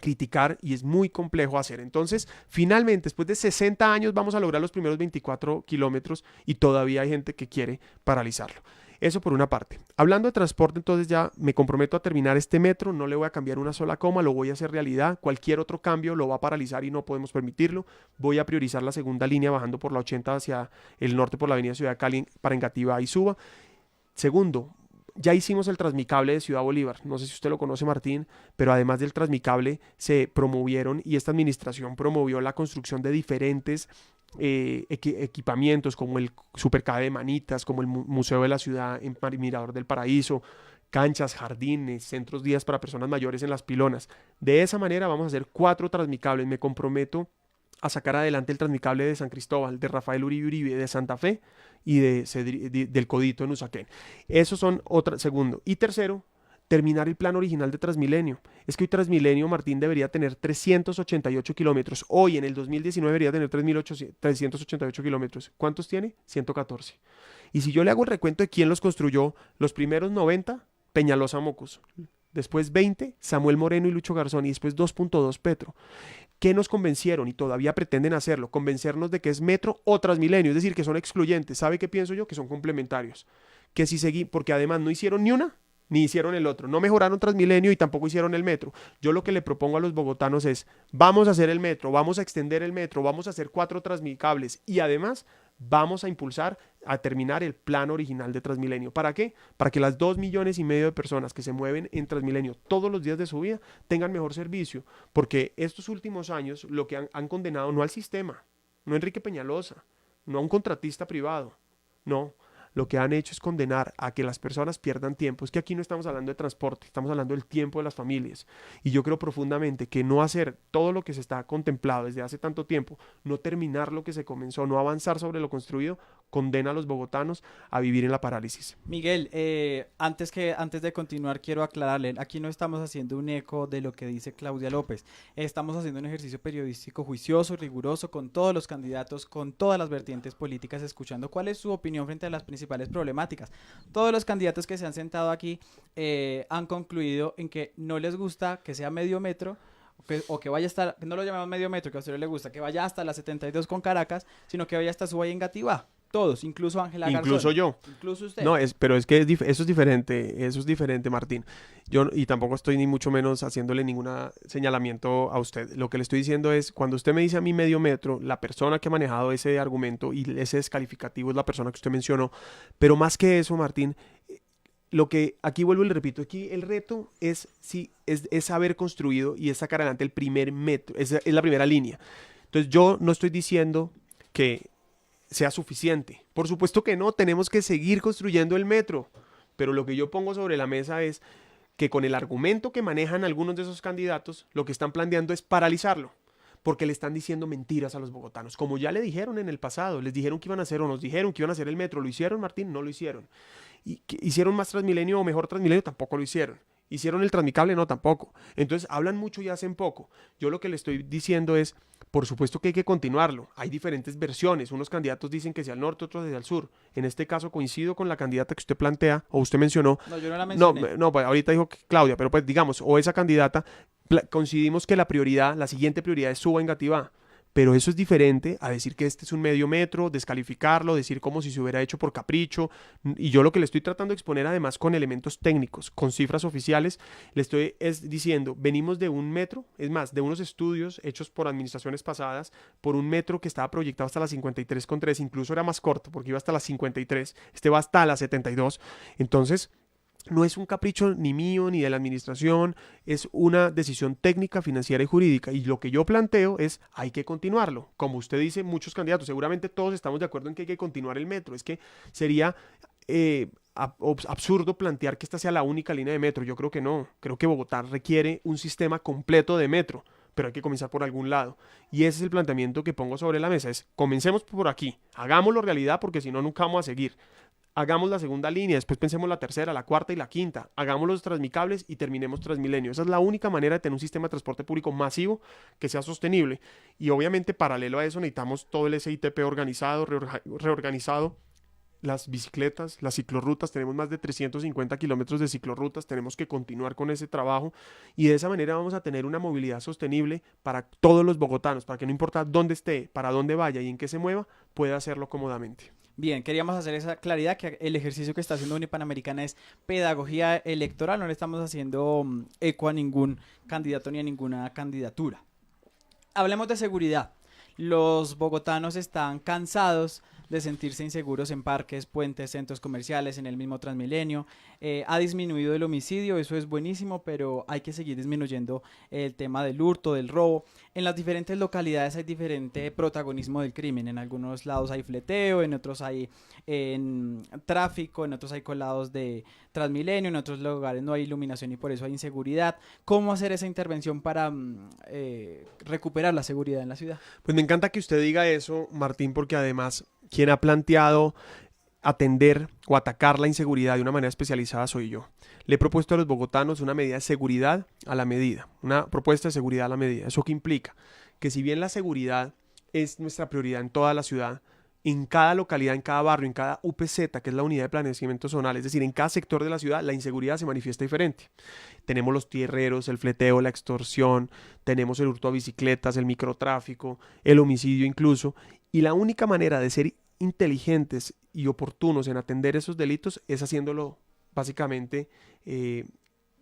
S2: criticar, y es muy complejo hacer. Entonces, finalmente, después de 60 años vamos a lograr los primeros 24 kilómetros y todavía hay gente que quiere paralizarlo. Eso por una parte. Hablando de transporte, entonces ya me comprometo a terminar este metro, no le voy a cambiar una sola coma, lo voy a hacer realidad. Cualquier otro cambio lo va a paralizar y no podemos permitirlo. Voy a priorizar la segunda línea bajando por la 80 hacia el norte por la avenida Ciudad de Cali para Engativá y Suba. Segundo, ya hicimos el Transmicable de Ciudad Bolívar, no sé si usted lo conoce, Martín, pero además del Transmicable se promovieron y esta administración promovió la construcción de diferentes equipamientos como el Supercade de Manitas, como el Museo de la Ciudad en Mirador del Paraíso, canchas, jardines, centros días para personas mayores en Las Pilonas. De esa manera vamos a hacer 4 Transmicables. Me comprometo a sacar adelante el Transmicable de San Cristóbal, de Rafael Uribe, de Santa Fe y del Codito en Usaquén. Esos son segundo. Y tercero, terminar el plan original de Transmilenio. Es que hoy Transmilenio, Martín, debería tener 388 kilómetros. Hoy, en el 2019, debería tener 388 kilómetros. ¿Cuántos tiene? 114. Y si yo le hago el recuento de quién los construyó, los primeros 90, Peñalosa Mocos. Después 20, Samuel Moreno y Lucho Garzón. Y después 2.2, Petro. ¿Qué nos convencieron? Y todavía pretenden hacerlo, convencernos de que es metro o Transmilenio, es decir, que son excluyentes. ¿Sabe qué pienso yo? Que son complementarios. Que si porque además no hicieron ni una, ni hicieron el otro. No mejoraron Transmilenio y tampoco hicieron el metro. Yo lo que le propongo a los bogotanos es, vamos a hacer el metro, vamos a extender el metro, vamos a hacer 4 transmicables y además vamos a impulsar a terminar el plan original de Transmilenio. ¿Para qué? Para que las 2,5 millones de personas que se mueven en Transmilenio todos los días de su vida tengan mejor servicio. Porque estos últimos años lo que han condenado no al sistema, no a Enrique Peñalosa, no a un contratista privado, no. Lo que han hecho es condenar a que las personas pierdan tiempo. Es que aquí no estamos hablando de transporte, estamos hablando del tiempo de las familias. Y yo creo profundamente que no hacer todo lo que se está contemplado desde hace tanto tiempo, no terminar lo que se comenzó, no avanzar sobre lo construido, condena a los bogotanos a vivir en la parálisis.
S1: Miguel, antes de continuar, quiero aclararle, aquí no estamos haciendo un eco de lo que dice Claudia López, estamos haciendo un ejercicio periodístico juicioso, riguroso, con todos los candidatos, con todas las vertientes políticas, escuchando cuál es su opinión frente a las principales problemáticas. Todos los candidatos que se han sentado aquí han concluido en que no les gusta que sea medio metro, o que vaya hasta, no lo llamamos medio metro, que a usted le gusta, que vaya hasta la 72 con Caracas, sino que vaya hasta Suba y Engativá. Todos, incluso Ángela Garzón.
S2: Incluso yo.
S1: Incluso usted.
S2: No, pero es que eso es diferente, Martín. Y tampoco estoy ni mucho menos haciéndole ningún señalamiento a usted. Lo que le estoy diciendo es, cuando usted me dice a mí medio metro, la persona que ha manejado ese argumento y ese descalificativo es la persona que usted mencionó. Pero más que eso, Martín, lo que aquí vuelvo y le repito, aquí el reto es haber construido y es sacar adelante el primer metro, es la primera línea. Entonces yo no estoy diciendo que sea suficiente. Por supuesto que no, tenemos que seguir construyendo el metro, pero lo que yo pongo sobre la mesa es que con el argumento que manejan algunos de esos candidatos, lo que están planteando es paralizarlo, porque le están diciendo mentiras a los bogotanos, como ya le dijeron en el pasado, les dijeron que iban a hacer o nos dijeron que iban a hacer el metro, ¿lo hicieron, Martín? No lo hicieron. ¿Y que hicieron más Transmilenio o mejor Transmilenio? Tampoco lo hicieron. ¿Hicieron el Transmicable? No, tampoco. Entonces hablan mucho y hacen poco. Yo lo que le estoy diciendo es, por supuesto que hay que continuarlo. Hay diferentes versiones. Unos candidatos dicen que hacia el norte, otros hacia el sur. En este caso coincido con la candidata que usted plantea o usted mencionó.
S1: No, yo no la mencioné.
S2: No, pues ahorita dijo Claudia, pero pues digamos, o esa candidata, coincidimos que la siguiente prioridad es Suba, Engativá. Pero eso es diferente a decir que este es un medio metro, descalificarlo, decir como si se hubiera hecho por capricho. Y yo lo que le estoy tratando de exponer además con elementos técnicos, con cifras oficiales, le estoy diciendo, venimos de un metro, es más, de unos estudios hechos por administraciones pasadas, por un metro que estaba proyectado hasta la 53,3, incluso era más corto porque iba hasta la 53, este va hasta la 72. Entonces, no es un capricho ni mío ni de la administración, es una decisión técnica, financiera y jurídica. Y lo que yo planteo es, hay que continuarlo. Como usted dice, muchos candidatos, seguramente todos estamos de acuerdo en que hay que continuar el metro. Es que sería absurdo plantear que esta sea la única línea de metro. Yo creo que no. Creo que Bogotá requiere un sistema completo de metro, pero hay que comenzar por algún lado. Y ese es el planteamiento que pongo sobre la mesa. Es, comencemos por aquí, hagámoslo realidad porque si no, nunca vamos a seguir. Hagamos la segunda línea, después pensemos la tercera, la cuarta y la quinta. Hagamos los Transmicables y terminemos Transmilenio. Esa es la única manera de tener un sistema de transporte público masivo que sea sostenible. Y obviamente paralelo a eso necesitamos todo el SITP organizado, reorganizado. Las bicicletas, las ciclorrutas, tenemos más de 350 kilómetros de ciclorrutas, tenemos que continuar con ese trabajo y de esa manera vamos a tener una movilidad sostenible para todos los bogotanos, para que no importa dónde esté, para dónde vaya y en qué se mueva, pueda hacerlo cómodamente.
S1: Bien, queríamos hacer esa claridad, que el ejercicio que está haciendo Unipanamericana es pedagogía electoral, no le estamos haciendo eco a ningún candidato ni a ninguna candidatura. Hablemos de seguridad. Los bogotanos están cansados de sentirse inseguros en parques, puentes, centros comerciales, en el mismo Transmilenio. Ha disminuido el homicidio, eso es buenísimo, pero hay que seguir disminuyendo el tema del hurto, del robo. En las diferentes localidades hay diferente protagonismo del crimen. En algunos lados hay fleteo, en otros hay tráfico, en otros hay colados de Transmilenio, en otros lugares no hay iluminación y por eso hay inseguridad. ¿Cómo hacer esa intervención para recuperar la seguridad en la ciudad?
S2: Pues me encanta que usted diga eso, Martín, porque además quien ha planteado atender o atacar la inseguridad de una manera especializada soy yo. Le he propuesto a los bogotanos una medida de seguridad a la medida, una propuesta de seguridad a la medida. ¿Eso qué implica? Que si bien la seguridad es nuestra prioridad en toda la ciudad, en cada localidad, en cada barrio, en cada UPZ, que es la unidad de planeamiento zonal, es decir, en cada sector de la ciudad, la inseguridad se manifiesta diferente. Tenemos los tierreros, el fleteo, la extorsión, tenemos el hurto a bicicletas, el microtráfico, el homicidio incluso, y la única manera de ser inteligentes y oportunos en atender esos delitos es haciéndolo básicamente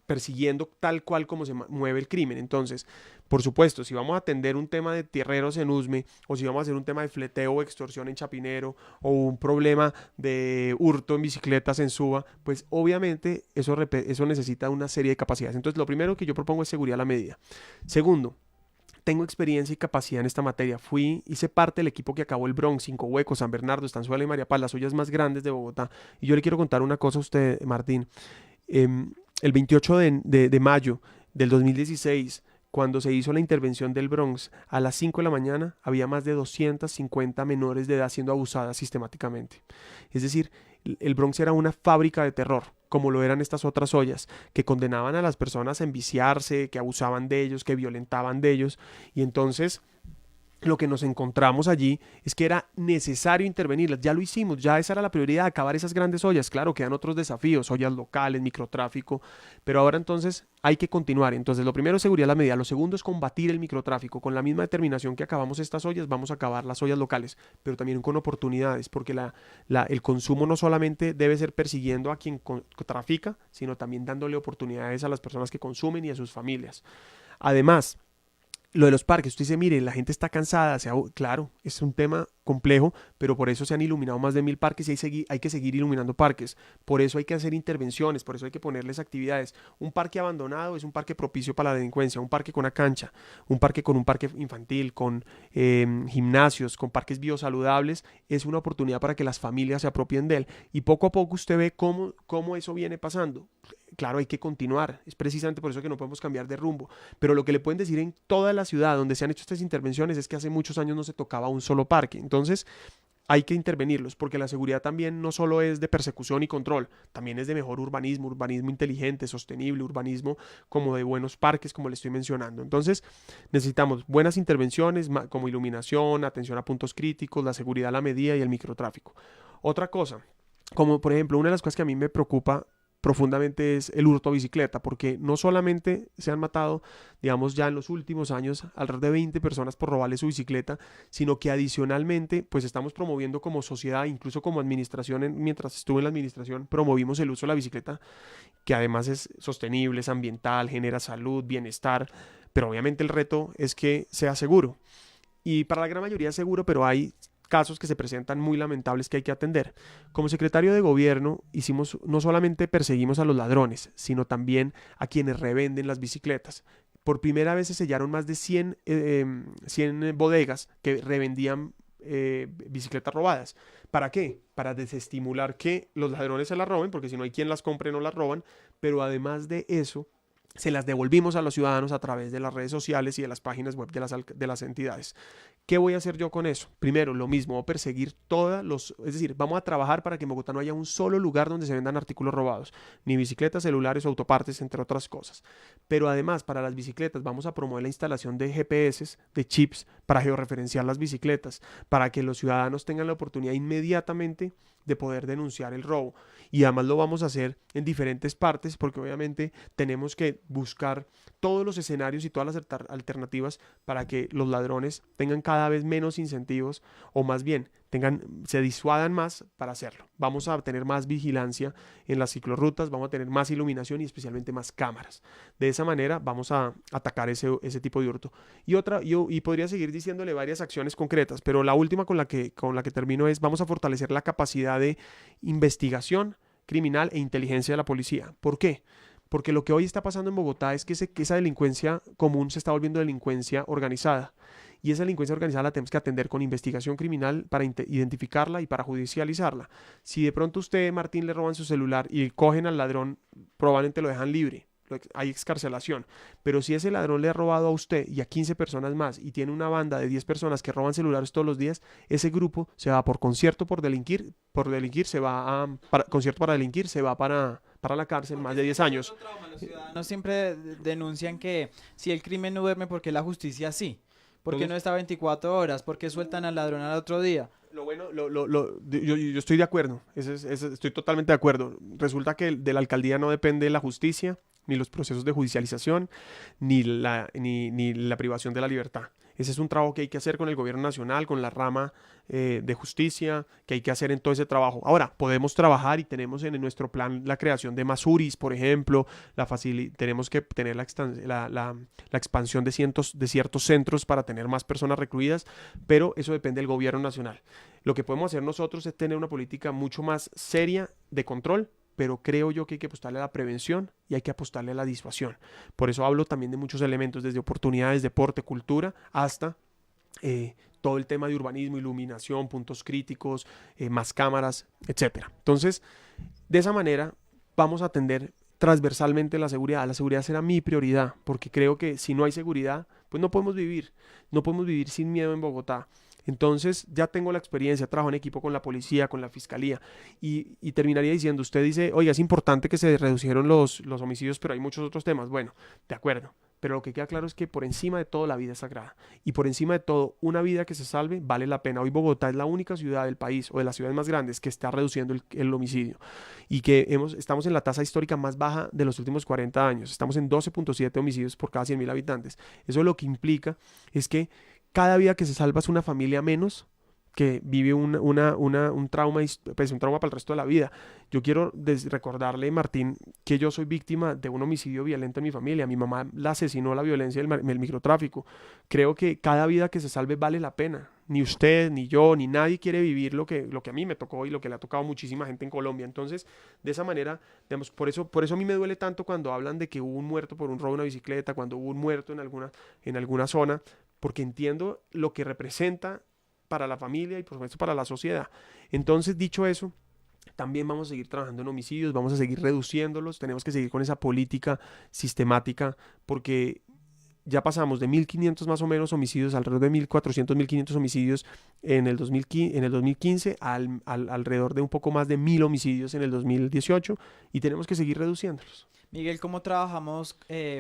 S2: persiguiendo tal cual como se mueve el crimen. Entonces, por supuesto, si vamos a atender un tema de tierreros en Usme, o si vamos a hacer un tema de fleteo o extorsión en Chapinero, o un problema de hurto en bicicletas en Suba, pues obviamente eso necesita una serie de capacidades. Entonces, lo primero que yo propongo es seguridad a la medida. Segundo, tengo experiencia y capacidad en esta materia. Hice parte del equipo que acabó el Bronx, Cinco Huecos, San Bernardo, Estanzuela y María Paz, las ollas más grandes de Bogotá. Y yo le quiero contar una cosa a usted, Martín. El 28 de mayo del 2016, cuando se hizo la intervención del Bronx, a las 5 de la mañana había más de 250 menores de edad siendo abusadas sistemáticamente. Es decir, el Bronx era una fábrica de terror, como lo eran estas otras ollas, que condenaban a las personas a enviciarse, que abusaban de ellos, que violentaban de ellos. Y entonces lo que nos encontramos allí es que era necesario intervenirlas. Ya lo hicimos, ya esa era la prioridad, acabar esas grandes ollas. Claro, quedan otros desafíos, ollas locales, microtráfico, pero ahora entonces hay que continuar. Entonces lo primero es seguridad de la medida, lo segundo es combatir el microtráfico. Con la misma determinación que acabamos estas ollas, vamos a acabar las ollas locales, pero también con oportunidades, porque el consumo no solamente debe ser persiguiendo a quien trafica, sino también dándole oportunidades a las personas que consumen y a sus familias. Además, lo de los parques, usted dice, mire, la gente está cansada, claro, es un tema complejo, pero por eso se han iluminado más de 1000 parques y hay que seguir iluminando parques. Por eso hay que hacer intervenciones, por eso hay que ponerles actividades. Un parque abandonado es un parque propicio para la delincuencia, un parque con una cancha, un parque con un parque infantil, con gimnasios, con parques biosaludables, es una oportunidad para que las familias se apropien de él. Y poco a poco usted ve cómo eso viene pasando. Claro, hay que continuar, es precisamente por eso que no podemos cambiar de rumbo, pero lo que le pueden decir en toda la ciudad donde se han hecho estas intervenciones es que hace muchos años no se tocaba un solo parque. Entonces hay que intervenirlos, porque la seguridad también no solo es de persecución y control, también es de mejor urbanismo, urbanismo inteligente, sostenible, urbanismo como de buenos parques, como le estoy mencionando. Entonces necesitamos buenas intervenciones como iluminación, atención a puntos críticos, la seguridad a la medida y el microtráfico. Otra cosa, como por ejemplo, una de las cosas que a mí me preocupa profundamente es el hurto a bicicleta, porque no solamente se han matado, digamos, ya en los últimos años alrededor de 20 personas por robarle su bicicleta, sino que adicionalmente pues estamos promoviendo como sociedad, incluso como administración, mientras estuve en la administración promovimos el uso de la bicicleta, que además es sostenible, es ambiental, genera salud, bienestar, pero obviamente el reto es que sea seguro, y para la gran mayoría es seguro, pero hay casos que se presentan muy lamentables que hay que atender. Como secretario de gobierno no solamente perseguimos a los ladrones, sino también a quienes revenden las bicicletas. Por primera vez se sellaron más de 100 bodegas que revendían bicicletas robadas. ¿Para qué? Para desestimular que los ladrones se las roben, porque si no hay quien las compre no las roban, pero además de eso se las devolvimos a los ciudadanos a través de las redes sociales y de las páginas web de las entidades. ¿Qué voy a hacer yo con eso? Primero, lo mismo, voy a perseguir es decir, vamos a trabajar para que en Bogotá no haya un solo lugar donde se vendan artículos robados, ni bicicletas, celulares o autopartes, entre otras cosas. Pero además, para las bicicletas vamos a promover la instalación de GPS, de chips, para georreferenciar las bicicletas, para que los ciudadanos tengan la oportunidad inmediatamente de poder denunciar el robo. Y además lo vamos a hacer en diferentes partes, porque obviamente tenemos que buscar todos los escenarios y todas las alternativas para que los ladrones tengan cada vez menos incentivos, o más bien se disuadan más para hacerlo. Vamos a tener más vigilancia en las ciclorrutas, vamos a tener más iluminación y especialmente más cámaras. De esa manera vamos a atacar ese tipo de hurto. Y podría seguir diciéndole varias acciones concretas, pero la última con la que termino es: vamos a fortalecer la capacidad de investigación criminal e inteligencia de la policía. ¿Por qué? Porque lo que hoy está pasando en Bogotá es que esa delincuencia común se está volviendo delincuencia organizada. Y esa delincuencia organizada la tenemos que atender con investigación criminal para identificarla y para judicializarla. Si de pronto usted, Martín, le roban su celular y cogen al ladrón, probablemente lo dejan libre. Hay excarcelación, pero si ese ladrón le ha robado a usted y a 15 personas más y tiene una banda de 10 personas que roban celulares todos los días, ese grupo se va por concierto concierto para delinquir, se va para la cárcel más de 10 años.
S1: Los ciudadanos siempre denuncian que si el crimen no duerme, porque la justicia sí, porque no está 24 horas, porque sueltan al ladrón al otro día.
S2: Yo estoy de acuerdo, estoy totalmente de acuerdo. Resulta que de la alcaldía no depende la justicia, ni los procesos de judicialización, ni la privación de la libertad. Ese es un trabajo que hay que hacer con el gobierno nacional, con la rama de justicia, que hay que hacer en todo ese trabajo. Ahora, podemos trabajar y tenemos en nuestro plan la creación de más URIs, por ejemplo, tenemos que tener la expansión de ciertos centros para tener más personas recluidas, pero eso depende del gobierno nacional. Lo que podemos hacer nosotros es tener una política mucho más seria de control, pero creo yo que hay que apostarle a la prevención y hay que apostarle a la disuasión. Por eso hablo también de muchos elementos, desde oportunidades, deporte, cultura, hasta todo el tema de urbanismo, iluminación, puntos críticos, más cámaras, etcétera. Entonces, de esa manera vamos a atender transversalmente la seguridad. La seguridad será mi prioridad, porque creo que si no hay seguridad, pues no podemos vivir sin miedo en Bogotá. Entonces ya tengo la experiencia, trabajo en equipo con la policía, con la fiscalía y terminaría diciendo, usted dice, oiga, es importante que se reducieron los homicidios, pero hay muchos otros temas. Bueno, de acuerdo, pero lo que queda claro es que por encima de todo la vida es sagrada y por encima de todo una vida que se salve vale la pena. Hoy Bogotá es la única ciudad del país o de las ciudades más grandes que está reduciendo el homicidio y que estamos en la tasa histórica más baja de los últimos 40 años. Estamos en 12.7 homicidios por cada 100.000 habitantes. Eso lo que implica es que cada vida que se salva es una familia menos que vive un trauma, pues un trauma para el resto de la vida. Yo quiero recordarle, Martín, que yo soy víctima de un homicidio violento en mi familia. Mi mamá la asesinó, la violencia del microtráfico. Creo que cada vida que se salve vale la pena. Ni usted, ni yo, ni nadie quiere vivir lo que a mí me tocó y lo que le ha tocado a muchísima gente en Colombia. Entonces, de esa manera, digamos, por eso a mí me duele tanto cuando hablan de que hubo un muerto por un robo de una bicicleta, cuando hubo un muerto en alguna zona, porque entiendo lo que representa para la familia y por supuesto para la sociedad. Entonces, dicho eso, también vamos a seguir trabajando en homicidios, vamos a seguir reduciéndolos, tenemos que seguir con esa política sistemática porque ya pasamos de 1.500 más o menos homicidios, alrededor de 1.400, 1.500 homicidios en el 2015 alrededor de un poco más de 1.000 homicidios en el 2018 y tenemos que seguir reduciéndolos.
S1: Miguel, ¿cómo trabajamos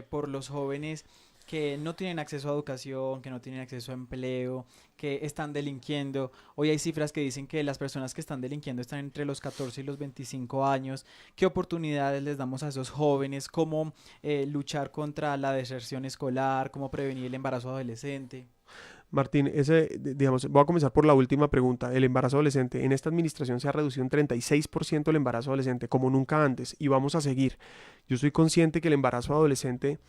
S1: por los jóvenes que no tienen acceso a educación, que no tienen acceso a empleo, que están delinquiendo? Hoy hay cifras que dicen que las personas que están delinquiendo están entre los 14 y los 25 años. ¿Qué oportunidades les damos a esos jóvenes? ¿Cómo luchar contra la deserción escolar? ¿Cómo prevenir el embarazo adolescente?
S2: Martín, digamos, voy a comenzar por la última pregunta, el embarazo adolescente. En esta administración se ha reducido un 36% el embarazo adolescente, como nunca antes, y vamos a seguir. Yo soy consciente que el embarazo adolescente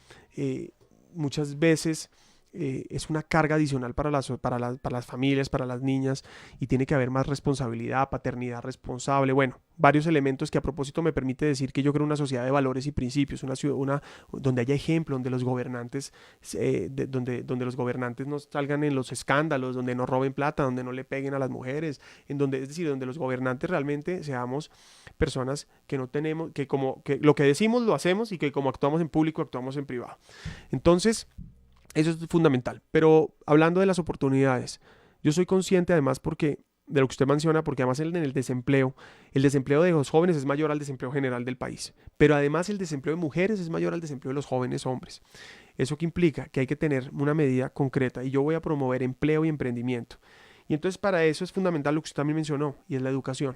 S2: muchas veces es una carga adicional para las familias, para las niñas, y tiene que haber más responsabilidad, paternidad responsable, bueno, varios elementos que a propósito me permite decir que yo creo una sociedad de valores y principios, donde haya ejemplo, donde los gobernantes, donde los gobernantes no salgan en los escándalos, donde no roben plata, donde no le peguen a las mujeres, es decir, donde los gobernantes realmente seamos personas que no tenemos, que lo que decimos lo hacemos y que como actuamos en público, actuamos en privado. Entonces, eso es fundamental, pero hablando de las oportunidades, yo soy consciente además de lo que usted menciona, porque además el desempleo de los jóvenes es mayor al desempleo general del país, pero además el desempleo de mujeres es mayor al desempleo de los jóvenes hombres. ¿Eso qué implica? Que hay que tener una medida concreta y yo voy a promover empleo y emprendimiento. Y entonces para eso es fundamental lo que usted también mencionó, y es la educación.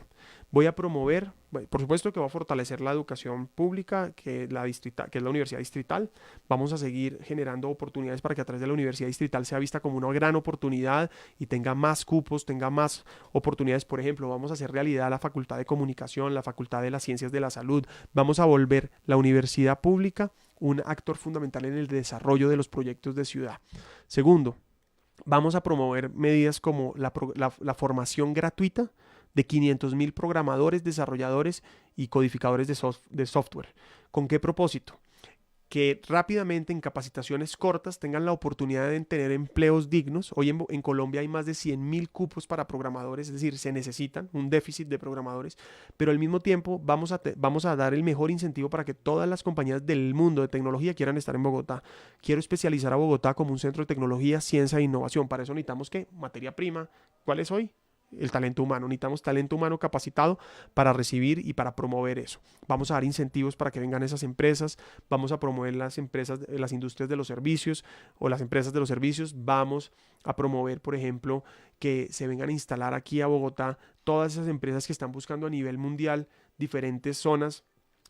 S2: Voy a promover, por supuesto que va a fortalecer la educación pública, que es la Universidad Distrital. Vamos a seguir generando oportunidades para que a través de la Universidad Distrital sea vista como una gran oportunidad y tenga más cupos, tenga más oportunidades. Por ejemplo, vamos a hacer realidad la Facultad de Comunicación, la Facultad de las Ciencias de la Salud. Vamos a volver la universidad pública un actor fundamental en el desarrollo de los proyectos de ciudad. Segundo, vamos a promover medidas como la formación gratuita de 500.000 programadores, desarrolladores y codificadores de software. ¿Con qué propósito? Que rápidamente en capacitaciones cortas tengan la oportunidad de tener empleos dignos. Hoy en Colombia hay más de 100.000 cupos para programadores, es decir, se necesitan un déficit de programadores, pero al mismo tiempo vamos a dar el mejor incentivo para que todas las compañías del mundo de tecnología quieran estar en Bogotá. Quiero especializar a Bogotá como un centro de tecnología, ciencia e innovación. Para eso necesitamos ¿qué? Materia prima. ¿Cuál es hoy? El talento humano. Necesitamos talento humano capacitado para recibir y para promover eso. Vamos a dar incentivos para que vengan esas empresas, vamos a promover las industrias de los servicios o las empresas de los servicios, vamos a promover, por ejemplo, que se vengan a instalar aquí a Bogotá todas esas empresas que están buscando a nivel mundial diferentes zonas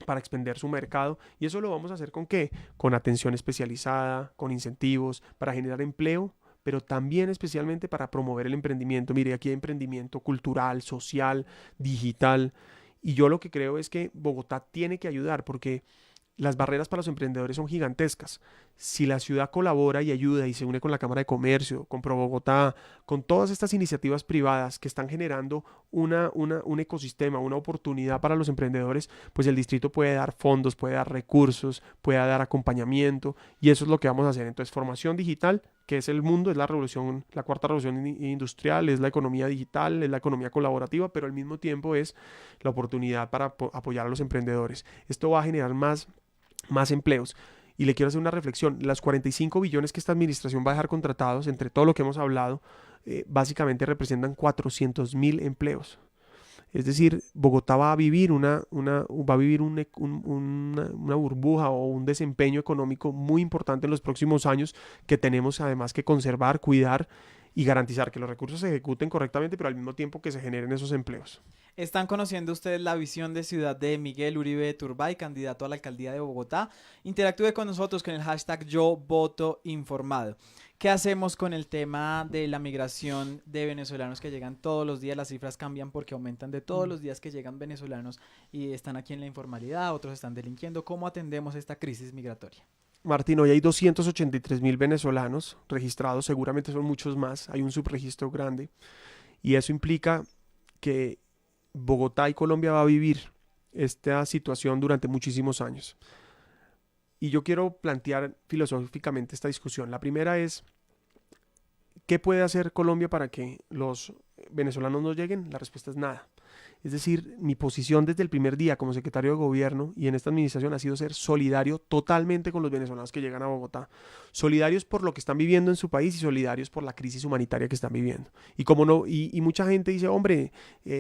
S2: para expandir su mercado, y eso lo vamos a hacer ¿con qué? Con atención especializada, con incentivos, para generar empleo, pero también especialmente para promover el emprendimiento. Mire, aquí hay emprendimiento cultural, social, digital, y yo lo que creo es que Bogotá tiene que ayudar porque las barreras para los emprendedores son gigantescas. Si la ciudad colabora y ayuda y se une con la Cámara de Comercio, con ProBogotá, con todas estas iniciativas privadas que están generando un ecosistema, una oportunidad para los emprendedores, pues el distrito puede dar fondos, puede dar recursos, puede dar acompañamiento y eso es lo que vamos a hacer. Entonces, formación digital, que es el mundo, es la revolución, la cuarta revolución industrial, es la economía digital, es la economía colaborativa, pero al mismo tiempo es la oportunidad para apoyar a los emprendedores. Esto va a generar más empleos. Y le quiero hacer una reflexión. Las 45 billones que esta administración va a dejar contratados, entre todo lo que hemos hablado, básicamente representan 400.000 empleos. Es decir, Bogotá va a vivir una burbuja o un desempeño económico muy importante en los próximos años que tenemos además que conservar, cuidar y garantizar que los recursos se ejecuten correctamente, pero al mismo tiempo que se generen esos empleos.
S1: Están conociendo ustedes la visión de ciudad de Miguel Uribe Turbay, candidato a la alcaldía de Bogotá. Interactúe con nosotros con el hashtag Yo Voto Informado. ¿Qué hacemos con el tema de la migración de venezolanos que llegan todos los días? Las cifras cambian porque aumentan de todos los días que llegan venezolanos y están aquí en la informalidad, otros están delinquiendo. ¿Cómo atendemos esta crisis migratoria?
S2: Martín, hoy hay 283.000 venezolanos registrados, seguramente son muchos más, hay un subregistro grande y eso implica que Bogotá y Colombia va a vivir esta situación durante muchísimos años. Y yo quiero plantear filosóficamente esta discusión. La primera es, ¿qué puede hacer Colombia para que los venezolanos no lleguen? La respuesta es nada. Es decir, mi posición desde el primer día como secretario de gobierno y en esta administración ha sido ser solidario totalmente con los venezolanos que llegan a Bogotá. Solidarios por lo que están viviendo en su país y solidarios por la crisis humanitaria que están viviendo. Y como no, y mucha gente dice, hombre,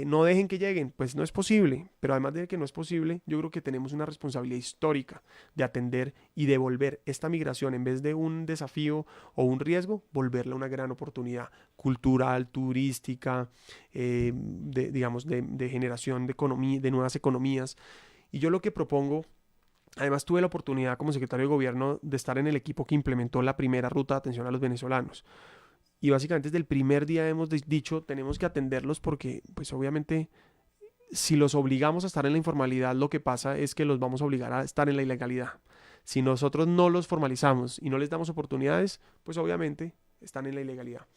S2: no dejen que lleguen. Pues no es posible. Pero además de que no es posible, yo creo que tenemos una responsabilidad histórica de atender y devolver esta migración en vez de un desafío o un riesgo, volverla una gran oportunidad cultural, turística, de generación de economía, de nuevas economías. Y yo lo que propongo, además tuve la oportunidad como secretario de gobierno de estar en el equipo que implementó la primera ruta de atención a los venezolanos. Y básicamente desde el primer día hemos dicho, tenemos que atenderlos porque, pues obviamente, si los obligamos a estar en la informalidad, lo que pasa es que los vamos a obligar a estar en la ilegalidad. Si nosotros no los formalizamos y no les damos oportunidades, pues obviamente están en la ilegalidad.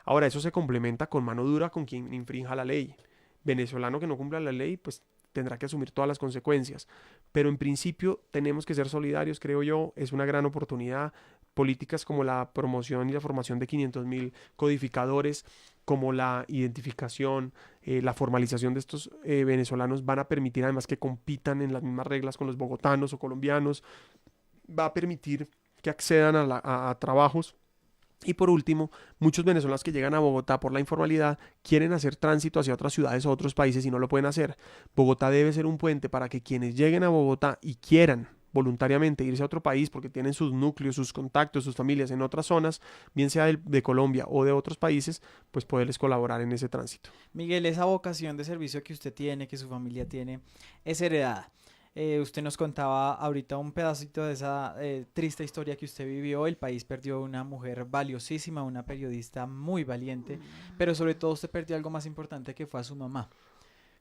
S2: Ahora, eso se complementa con mano dura con quien infrinja la ley. Venezolano que no cumpla la ley, pues tendrá que asumir todas las consecuencias. Pero en principio tenemos que ser solidarios, creo yo, es una gran oportunidad. Políticas como la promoción y la formación de 500.000 codificadores, como la identificación, la formalización de estos venezolanos van a permitir además que compitan en las mismas reglas con los bogotanos o colombianos, va a permitir que accedan a trabajos. Y por último, muchos venezolanos que llegan a Bogotá por la informalidad quieren hacer tránsito hacia otras ciudades o otros países y no lo pueden hacer. Bogotá debe ser un puente para que quienes lleguen a Bogotá y quieran voluntariamente irse a otro país porque tienen sus núcleos, sus contactos, sus familias en otras zonas, bien sea de Colombia o de otros países, pues poderles colaborar en ese tránsito.
S1: Miguel, esa vocación de servicio que usted tiene, que su familia tiene, es heredada. Usted nos contaba ahorita un pedacito de esa triste historia que usted vivió. El país perdió una mujer valiosísima, una periodista muy valiente, pero sobre todo usted perdió algo más importante que fue a su mamá.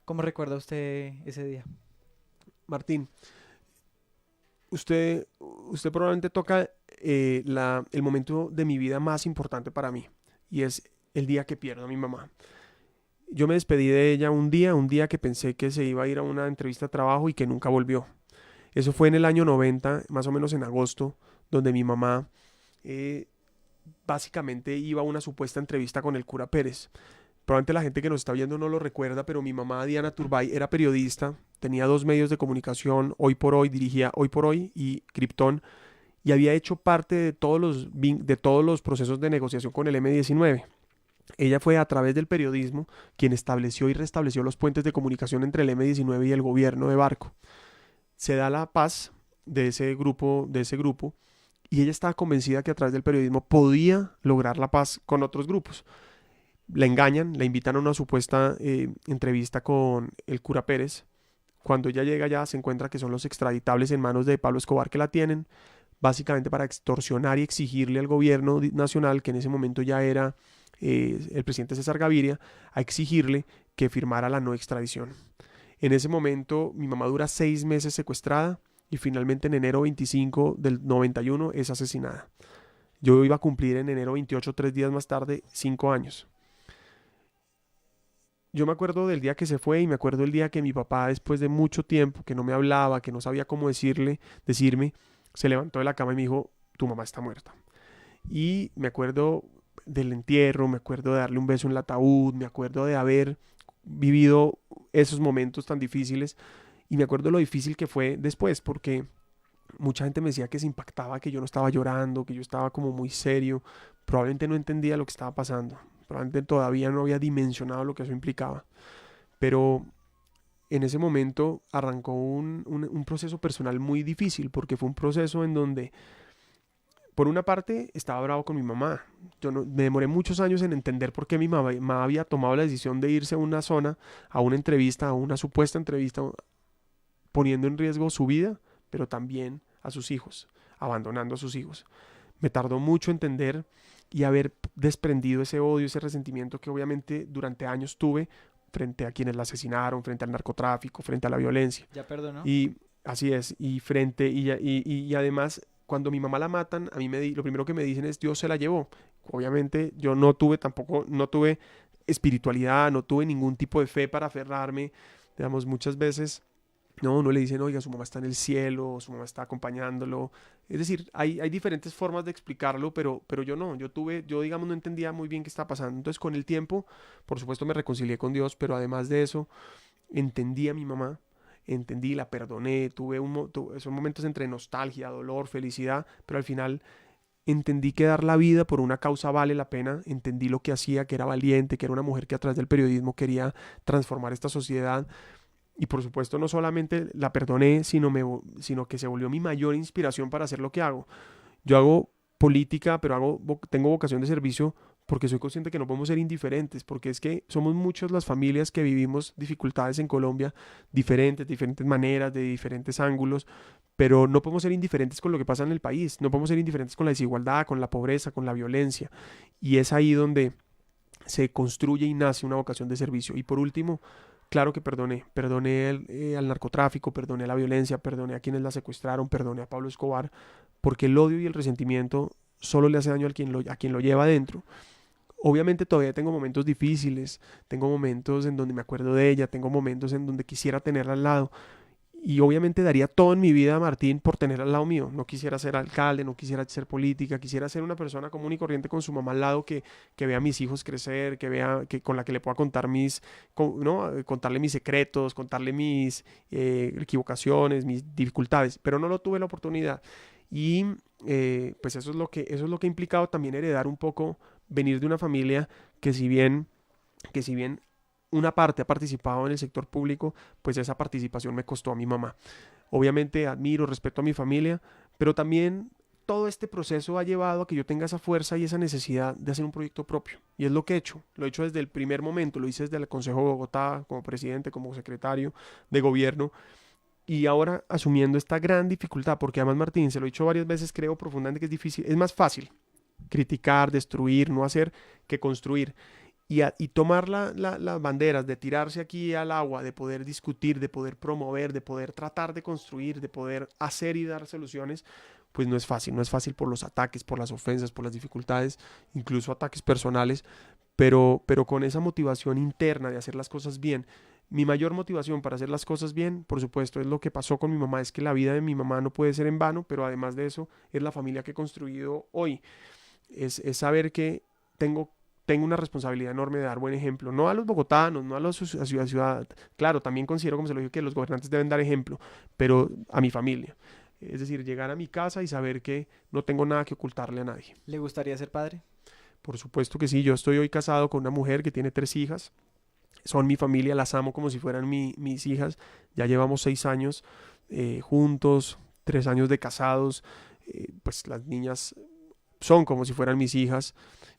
S1: ¿Cómo recuerda usted ese día?
S2: Martín, usted probablemente toca el momento de mi vida más importante para mí y es el día que pierdo a mi mamá. Yo me despedí de ella un día que pensé que se iba a ir a una entrevista de trabajo y que nunca volvió. Eso fue en el año 90, más o menos en agosto, donde mi mamá básicamente iba a una supuesta entrevista con el cura Pérez. Probablemente la gente que nos está viendo no lo recuerda, pero mi mamá, Diana Turbay, era periodista, tenía 2 medios de comunicación, Hoy por Hoy, dirigía Hoy por Hoy y Krypton, y había hecho parte de todos los procesos de negociación con el M-19. Ella fue a través del periodismo quien estableció y restableció los puentes de comunicación entre el M-19 y el gobierno de Barco. Se da la paz de ese grupo y ella estaba convencida que a través del periodismo podía lograr la paz con otros grupos. La engañan, la invitan a una supuesta entrevista con el cura Pérez. Cuando ella llega allá se encuentra que son los extraditables en manos de Pablo Escobar que la tienen, básicamente para extorsionar y exigirle al gobierno nacional, que en ese momento ya era el presidente César Gaviria, a exigirle que firmara la no extradición. En ese momento mi mamá dura 6 meses secuestrada y finalmente en enero 25 del 91 es asesinada. Yo iba a cumplir en enero 28, 3 días más tarde, 5 años. Yo me acuerdo del día que se fue y me acuerdo el día que mi papá, después de mucho tiempo, que no me hablaba, que no sabía cómo decirme, se levantó de la cama y me dijo, tu mamá está muerta. Y me acuerdo del entierro, me acuerdo de darle un beso en el ataúd, me acuerdo de haber vivido esos momentos tan difíciles y me acuerdo lo difícil que fue después, porque mucha gente me decía que se impactaba, que yo no estaba llorando, que yo estaba como muy serio, probablemente no entendía lo que estaba pasando, probablemente todavía no había dimensionado lo que eso implicaba, pero en ese momento arrancó un proceso personal muy difícil, porque fue un proceso en donde por una parte estaba bravo con mi mamá. Yo no, me demoré muchos años en entender por qué mi mamá había tomado la decisión de irse a una zona, a una entrevista, a una supuesta entrevista, poniendo en riesgo su vida, pero también a sus hijos, abandonando a sus hijos. Me tardó mucho entender y haber desprendido ese odio, ese resentimiento que obviamente durante años tuve frente a quienes la asesinaron, frente al narcotráfico, frente a la violencia.
S1: ¿Ya perdonó?
S2: Y así es, y además, cuando mi mamá la matan, lo primero que me dicen es Dios se la llevó. Obviamente yo no tuve espiritualidad, no tuve ningún tipo de fe para aferrarme. Digamos, muchas veces no le dicen, oiga, su mamá está en el cielo, su mamá está acompañándolo. Es decir, hay diferentes formas de explicarlo, pero yo no, yo digamos no entendía muy bien qué estaba pasando. Entonces con el tiempo, por supuesto me reconcilié con Dios, pero además de eso, entendí a mi mamá, entendí, la perdoné, tuve esos momentos entre nostalgia, dolor, felicidad, pero al final entendí que dar la vida por una causa vale la pena, entendí lo que hacía, que era valiente, que era una mujer que a través del periodismo quería transformar esta sociedad. Y por supuesto no solamente la perdoné, sino que se volvió mi mayor inspiración para hacer lo que hago. Yo hago política, pero tengo vocación de servicio porque soy consciente que no podemos ser indiferentes, porque es que somos muchas las familias que vivimos dificultades en Colombia, diferentes maneras, de diferentes ángulos, pero no podemos ser indiferentes con lo que pasa en el país, no podemos ser indiferentes con la desigualdad, con la pobreza, con la violencia, y es ahí donde se construye y nace una vocación de servicio. Y por último, claro que perdoné al narcotráfico, perdoné a la violencia, perdoné a quienes la secuestraron, perdoné a Pablo Escobar, porque el odio y el resentimiento solo le hace daño a quien lo lleva adentro. Obviamente todavía tengo momentos difíciles, tengo momentos en donde me acuerdo de ella, tengo momentos en donde quisiera tenerla al lado, y obviamente daría todo en mi vida, Martín, por tener al lado mío. No quisiera ser alcalde, no quisiera ser política, quisiera ser una persona común y corriente con su mamá al lado que vea a mis hijos crecer, con la que le pueda contar ¿no? Contarle mis secretos, contarle mis equivocaciones, mis dificultades, pero no lo tuve la oportunidad. Y pues eso es lo que ha implicado también heredar un poco, venir de una familia que si bien una parte ha participado en el sector público, pues esa participación me costó a mi mamá. Obviamente admiro, respeto a mi familia, pero también todo este proceso ha llevado a que yo tenga esa fuerza y esa necesidad de hacer un proyecto propio. Y es lo que he hecho. Lo he hecho desde el primer momento, lo hice desde el Consejo de Bogotá, como presidente, como secretario de gobierno, y ahora asumiendo esta gran dificultad, porque además, Martín, se lo he dicho varias veces, creo profundamente que es difícil, es más fácil criticar, destruir, no hacer que construir. Y tomar las banderas, de tirarse aquí al agua, de poder discutir, de poder promover, de poder tratar de construir, de poder hacer y dar soluciones, pues no es fácil por los ataques, por las ofensas, por las dificultades, incluso ataques personales, pero con esa motivación interna de hacer las cosas bien. Mi mayor motivación para hacer las cosas bien, por supuesto, es lo que pasó con mi mamá, es que la vida de mi mamá no puede ser en vano, pero además de eso, es la familia que he construido hoy. Es saber que tengo una responsabilidad enorme de dar buen ejemplo, no a los bogotanos, no a los ciudad. Claro, también considero, como se lo dije, que los gobernantes deben dar ejemplo, pero a mi familia. Es decir, llegar a mi casa y saber que no tengo nada que ocultarle a nadie.
S1: ¿Le gustaría ser padre?
S2: Por supuesto que sí, yo estoy hoy casado con una mujer que tiene 3 hijas, son mi familia, las amo como si fueran mis hijas, ya llevamos 6 años juntos, 3 años de casados, pues las niñas son como si fueran mis hijas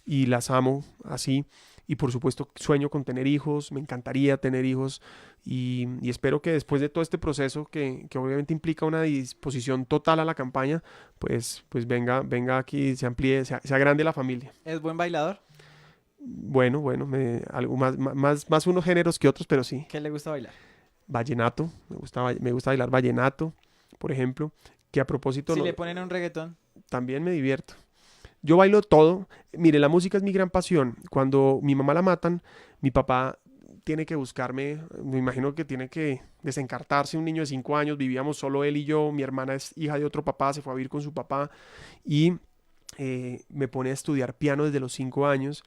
S2: y las amo así. Y por supuesto sueño con tener hijos, me encantaría tener hijos y espero que después de todo este proceso que obviamente implica una disposición total a la campaña, pues venga aquí, se amplíe, sea grande la familia.
S1: ¿Es buen bailador?
S2: Bueno, algo más unos géneros que otros, pero sí.
S1: ¿Qué le gusta bailar?
S2: Vallenato, me gusta bailar vallenato, por ejemplo, que a propósito
S1: Si le ponen un reggaetón.
S2: también me divierto. Yo bailo todo. Mire, la música es mi gran pasión. Cuando mi mamá la matan, mi papá tiene que buscarme, me imagino que tiene que desencartarse, un niño de 5 años, vivíamos solo él y yo, mi hermana es hija de otro papá, se fue a vivir con su papá y me pone a estudiar piano desde los 5 años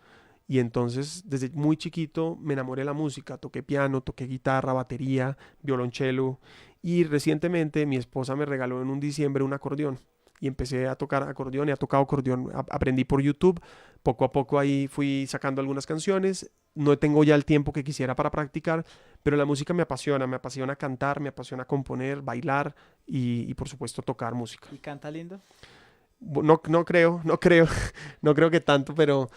S2: y entonces desde muy chiquito me enamoré de la música, toqué piano, toqué guitarra, batería, violonchelo y recientemente mi esposa me regaló en un diciembre un acordeón y empecé a tocar acordeón y a tocar acordeón, aprendí por YouTube, poco a poco ahí fui sacando algunas canciones, no tengo ya el tiempo que quisiera para practicar, pero la música me apasiona cantar, me apasiona componer, bailar y por supuesto tocar música.
S1: ¿Y canta lindo?
S2: No, no creo que tanto, pero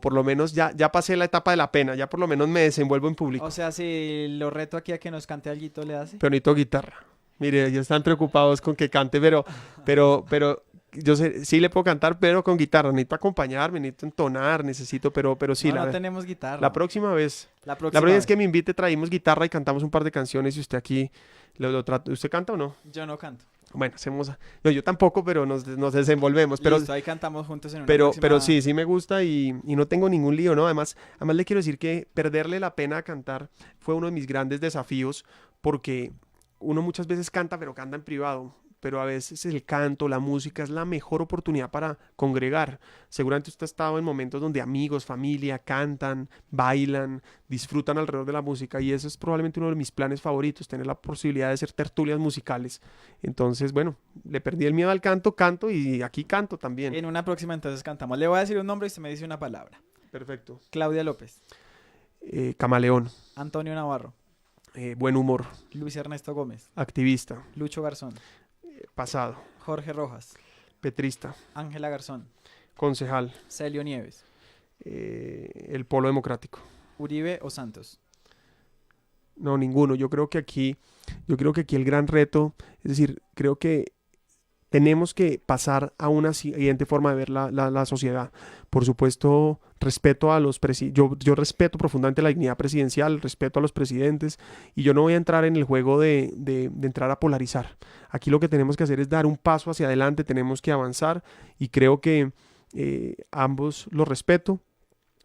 S2: por lo menos ya pasé la etapa de la pena, ya por lo menos me desenvuelvo en público.
S1: O sea, si lo reto aquí a que nos cante alguito, ¿le hace?
S2: Pero necesito guitarra. Mire, ya están preocupados con que cante, pero yo sé, sí le puedo cantar, pero con guitarra. Necesito acompañarme, necesito entonar, pero sí,
S1: No, no tenemos guitarra.
S2: la próxima vez.
S1: La
S2: La
S1: próxima
S2: próxima vez
S1: vez.
S2: que me invite traímos guitarra y cantamos un par de canciones y usted aquí ¿Usted canta o no?
S1: Yo no canto.
S2: Bueno, hacemos... No, yo tampoco, pero nos desenvolvemos.
S1: Listo, ahí cantamos juntos en una
S2: pero
S1: próxima...
S2: sí me gusta y no tengo ningún lío, ¿no? Además le quiero decir que perderle la pena a cantar fue uno de mis grandes desafíos porque uno muchas veces canta, pero canta en privado. Pero a veces el canto, la música es la mejor oportunidad para congregar. Seguramente usted ha estado en momentos donde amigos, familia, cantan, bailan, disfrutan alrededor de la música y eso es probablemente uno de mis planes favoritos, tener la posibilidad de hacer tertulias musicales. Entonces, bueno, le perdí el miedo al canto, canto y aquí canto también.
S1: En una próxima entonces cantamos. Le voy a decir un nombre y usted me dice una palabra.
S2: Perfecto.
S1: Claudia López.
S2: Camaleón.
S1: Antonio Navarro.
S2: Buen humor.
S1: Luis Ernesto Gómez.
S2: Activista.
S1: Lucho Garzón.
S2: Pasado.
S1: Jorge Rojas.
S2: Petrista.
S1: Ángela Garzón.
S2: Concejal.
S1: Celio Nieves.
S2: El Polo Democrático.
S1: Uribe o Santos.
S2: No, ninguno. Yo creo que aquí el gran reto, es decir, creo que tenemos que pasar a una siguiente forma de ver la sociedad. Por supuesto, respeto a los yo respeto profundamente la dignidad presidencial, respeto a los presidentes y yo no voy a entrar en el juego de entrar a polarizar. Aquí lo que tenemos que hacer es dar un paso hacia adelante, tenemos que avanzar y creo que ambos los respeto.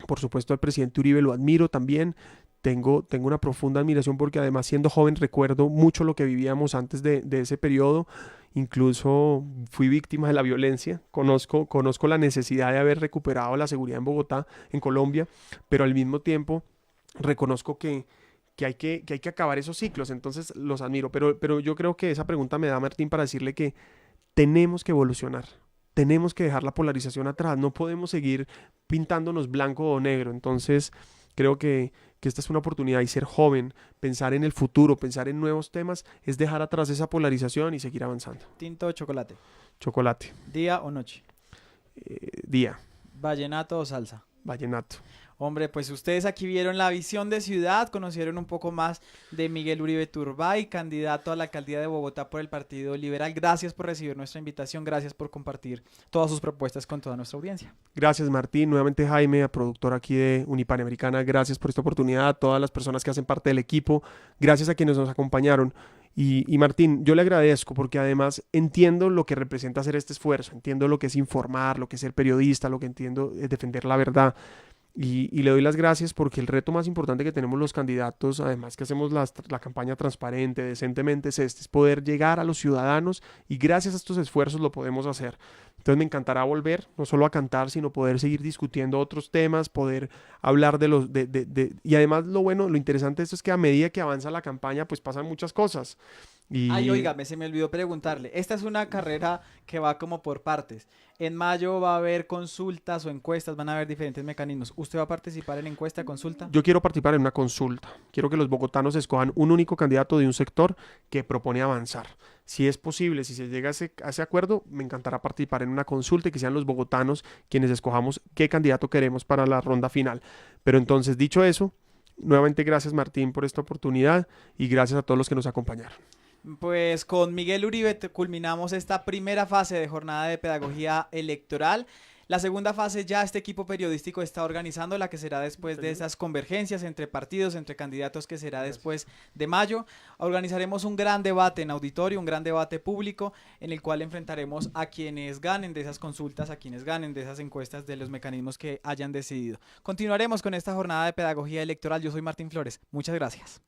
S2: Por supuesto, al presidente Uribe lo admiro también. Tengo una profunda admiración porque además siendo joven recuerdo mucho lo que vivíamos antes de ese periodo. Incluso fui víctima de la violencia, conozco la necesidad de haber recuperado la seguridad en Bogotá, en Colombia, pero al mismo tiempo reconozco que hay que acabar esos ciclos, entonces los admiro, pero yo creo que esa pregunta me da Martín para decirle que tenemos que evolucionar, tenemos que dejar la polarización atrás, no podemos seguir pintándonos blanco o negro, entonces creo que esta es una oportunidad y ser joven, pensar en el futuro, pensar en nuevos temas, es dejar atrás esa polarización y seguir avanzando.
S1: Tinto o chocolate.
S2: Chocolate.
S1: Día o noche.
S2: Día.
S1: Vallenato o salsa.
S2: Vallenato.
S1: Hombre, pues ustedes aquí vieron la visión de ciudad, conocieron un poco más de Miguel Uribe Turbay, candidato a la alcaldía de Bogotá por el Partido Liberal. Gracias por recibir nuestra invitación, gracias por compartir todas sus propuestas con toda nuestra audiencia.
S2: Gracias Martín, nuevamente Jaime, productor aquí de Unipanamericana, gracias por esta oportunidad, a todas las personas que hacen parte del equipo, gracias a quienes nos acompañaron. Y Martín, yo le agradezco porque además entiendo lo que representa hacer este esfuerzo, entiendo lo que es informar, lo que es ser periodista, lo que entiendo es defender la verdad. Y le doy las gracias porque el reto más importante que tenemos los candidatos, además que hacemos la campaña transparente, decentemente, es poder llegar a los ciudadanos y gracias a estos esfuerzos lo podemos hacer. Entonces me encantará volver, no solo a cantar, sino poder seguir discutiendo otros temas, poder hablar y además lo interesante de esto es que a medida que avanza la campaña, pues pasan muchas cosas.
S1: Ay, óigame, se me olvidó preguntarle. Esta es una carrera que va como por partes. En mayo va a haber consultas o encuestas, van a haber diferentes mecanismos. ¿Usted va a participar en encuesta, consulta?
S2: Yo quiero participar en una consulta. Quiero que los bogotanos escojan un único candidato de un sector que propone avanzar. Si es posible, si se llega a ese acuerdo, me encantará participar en una consulta y que sean los bogotanos quienes escojamos qué candidato queremos para la ronda final. Pero entonces, dicho eso, nuevamente gracias Martín por esta oportunidad y gracias a todos los que nos acompañaron.
S1: Pues con Miguel Uribe culminamos esta primera fase de jornada de pedagogía electoral. La segunda fase ya este equipo periodístico está organizando, la que será después de esas convergencias entre partidos, entre candidatos, que será después de mayo. Organizaremos un gran debate en auditorio, un gran debate público en el cual enfrentaremos a quienes ganen de esas consultas, a quienes ganen de esas encuestas, de los mecanismos que hayan decidido. Continuaremos con esta jornada de pedagogía electoral. Yo soy Martín Flores. Muchas gracias.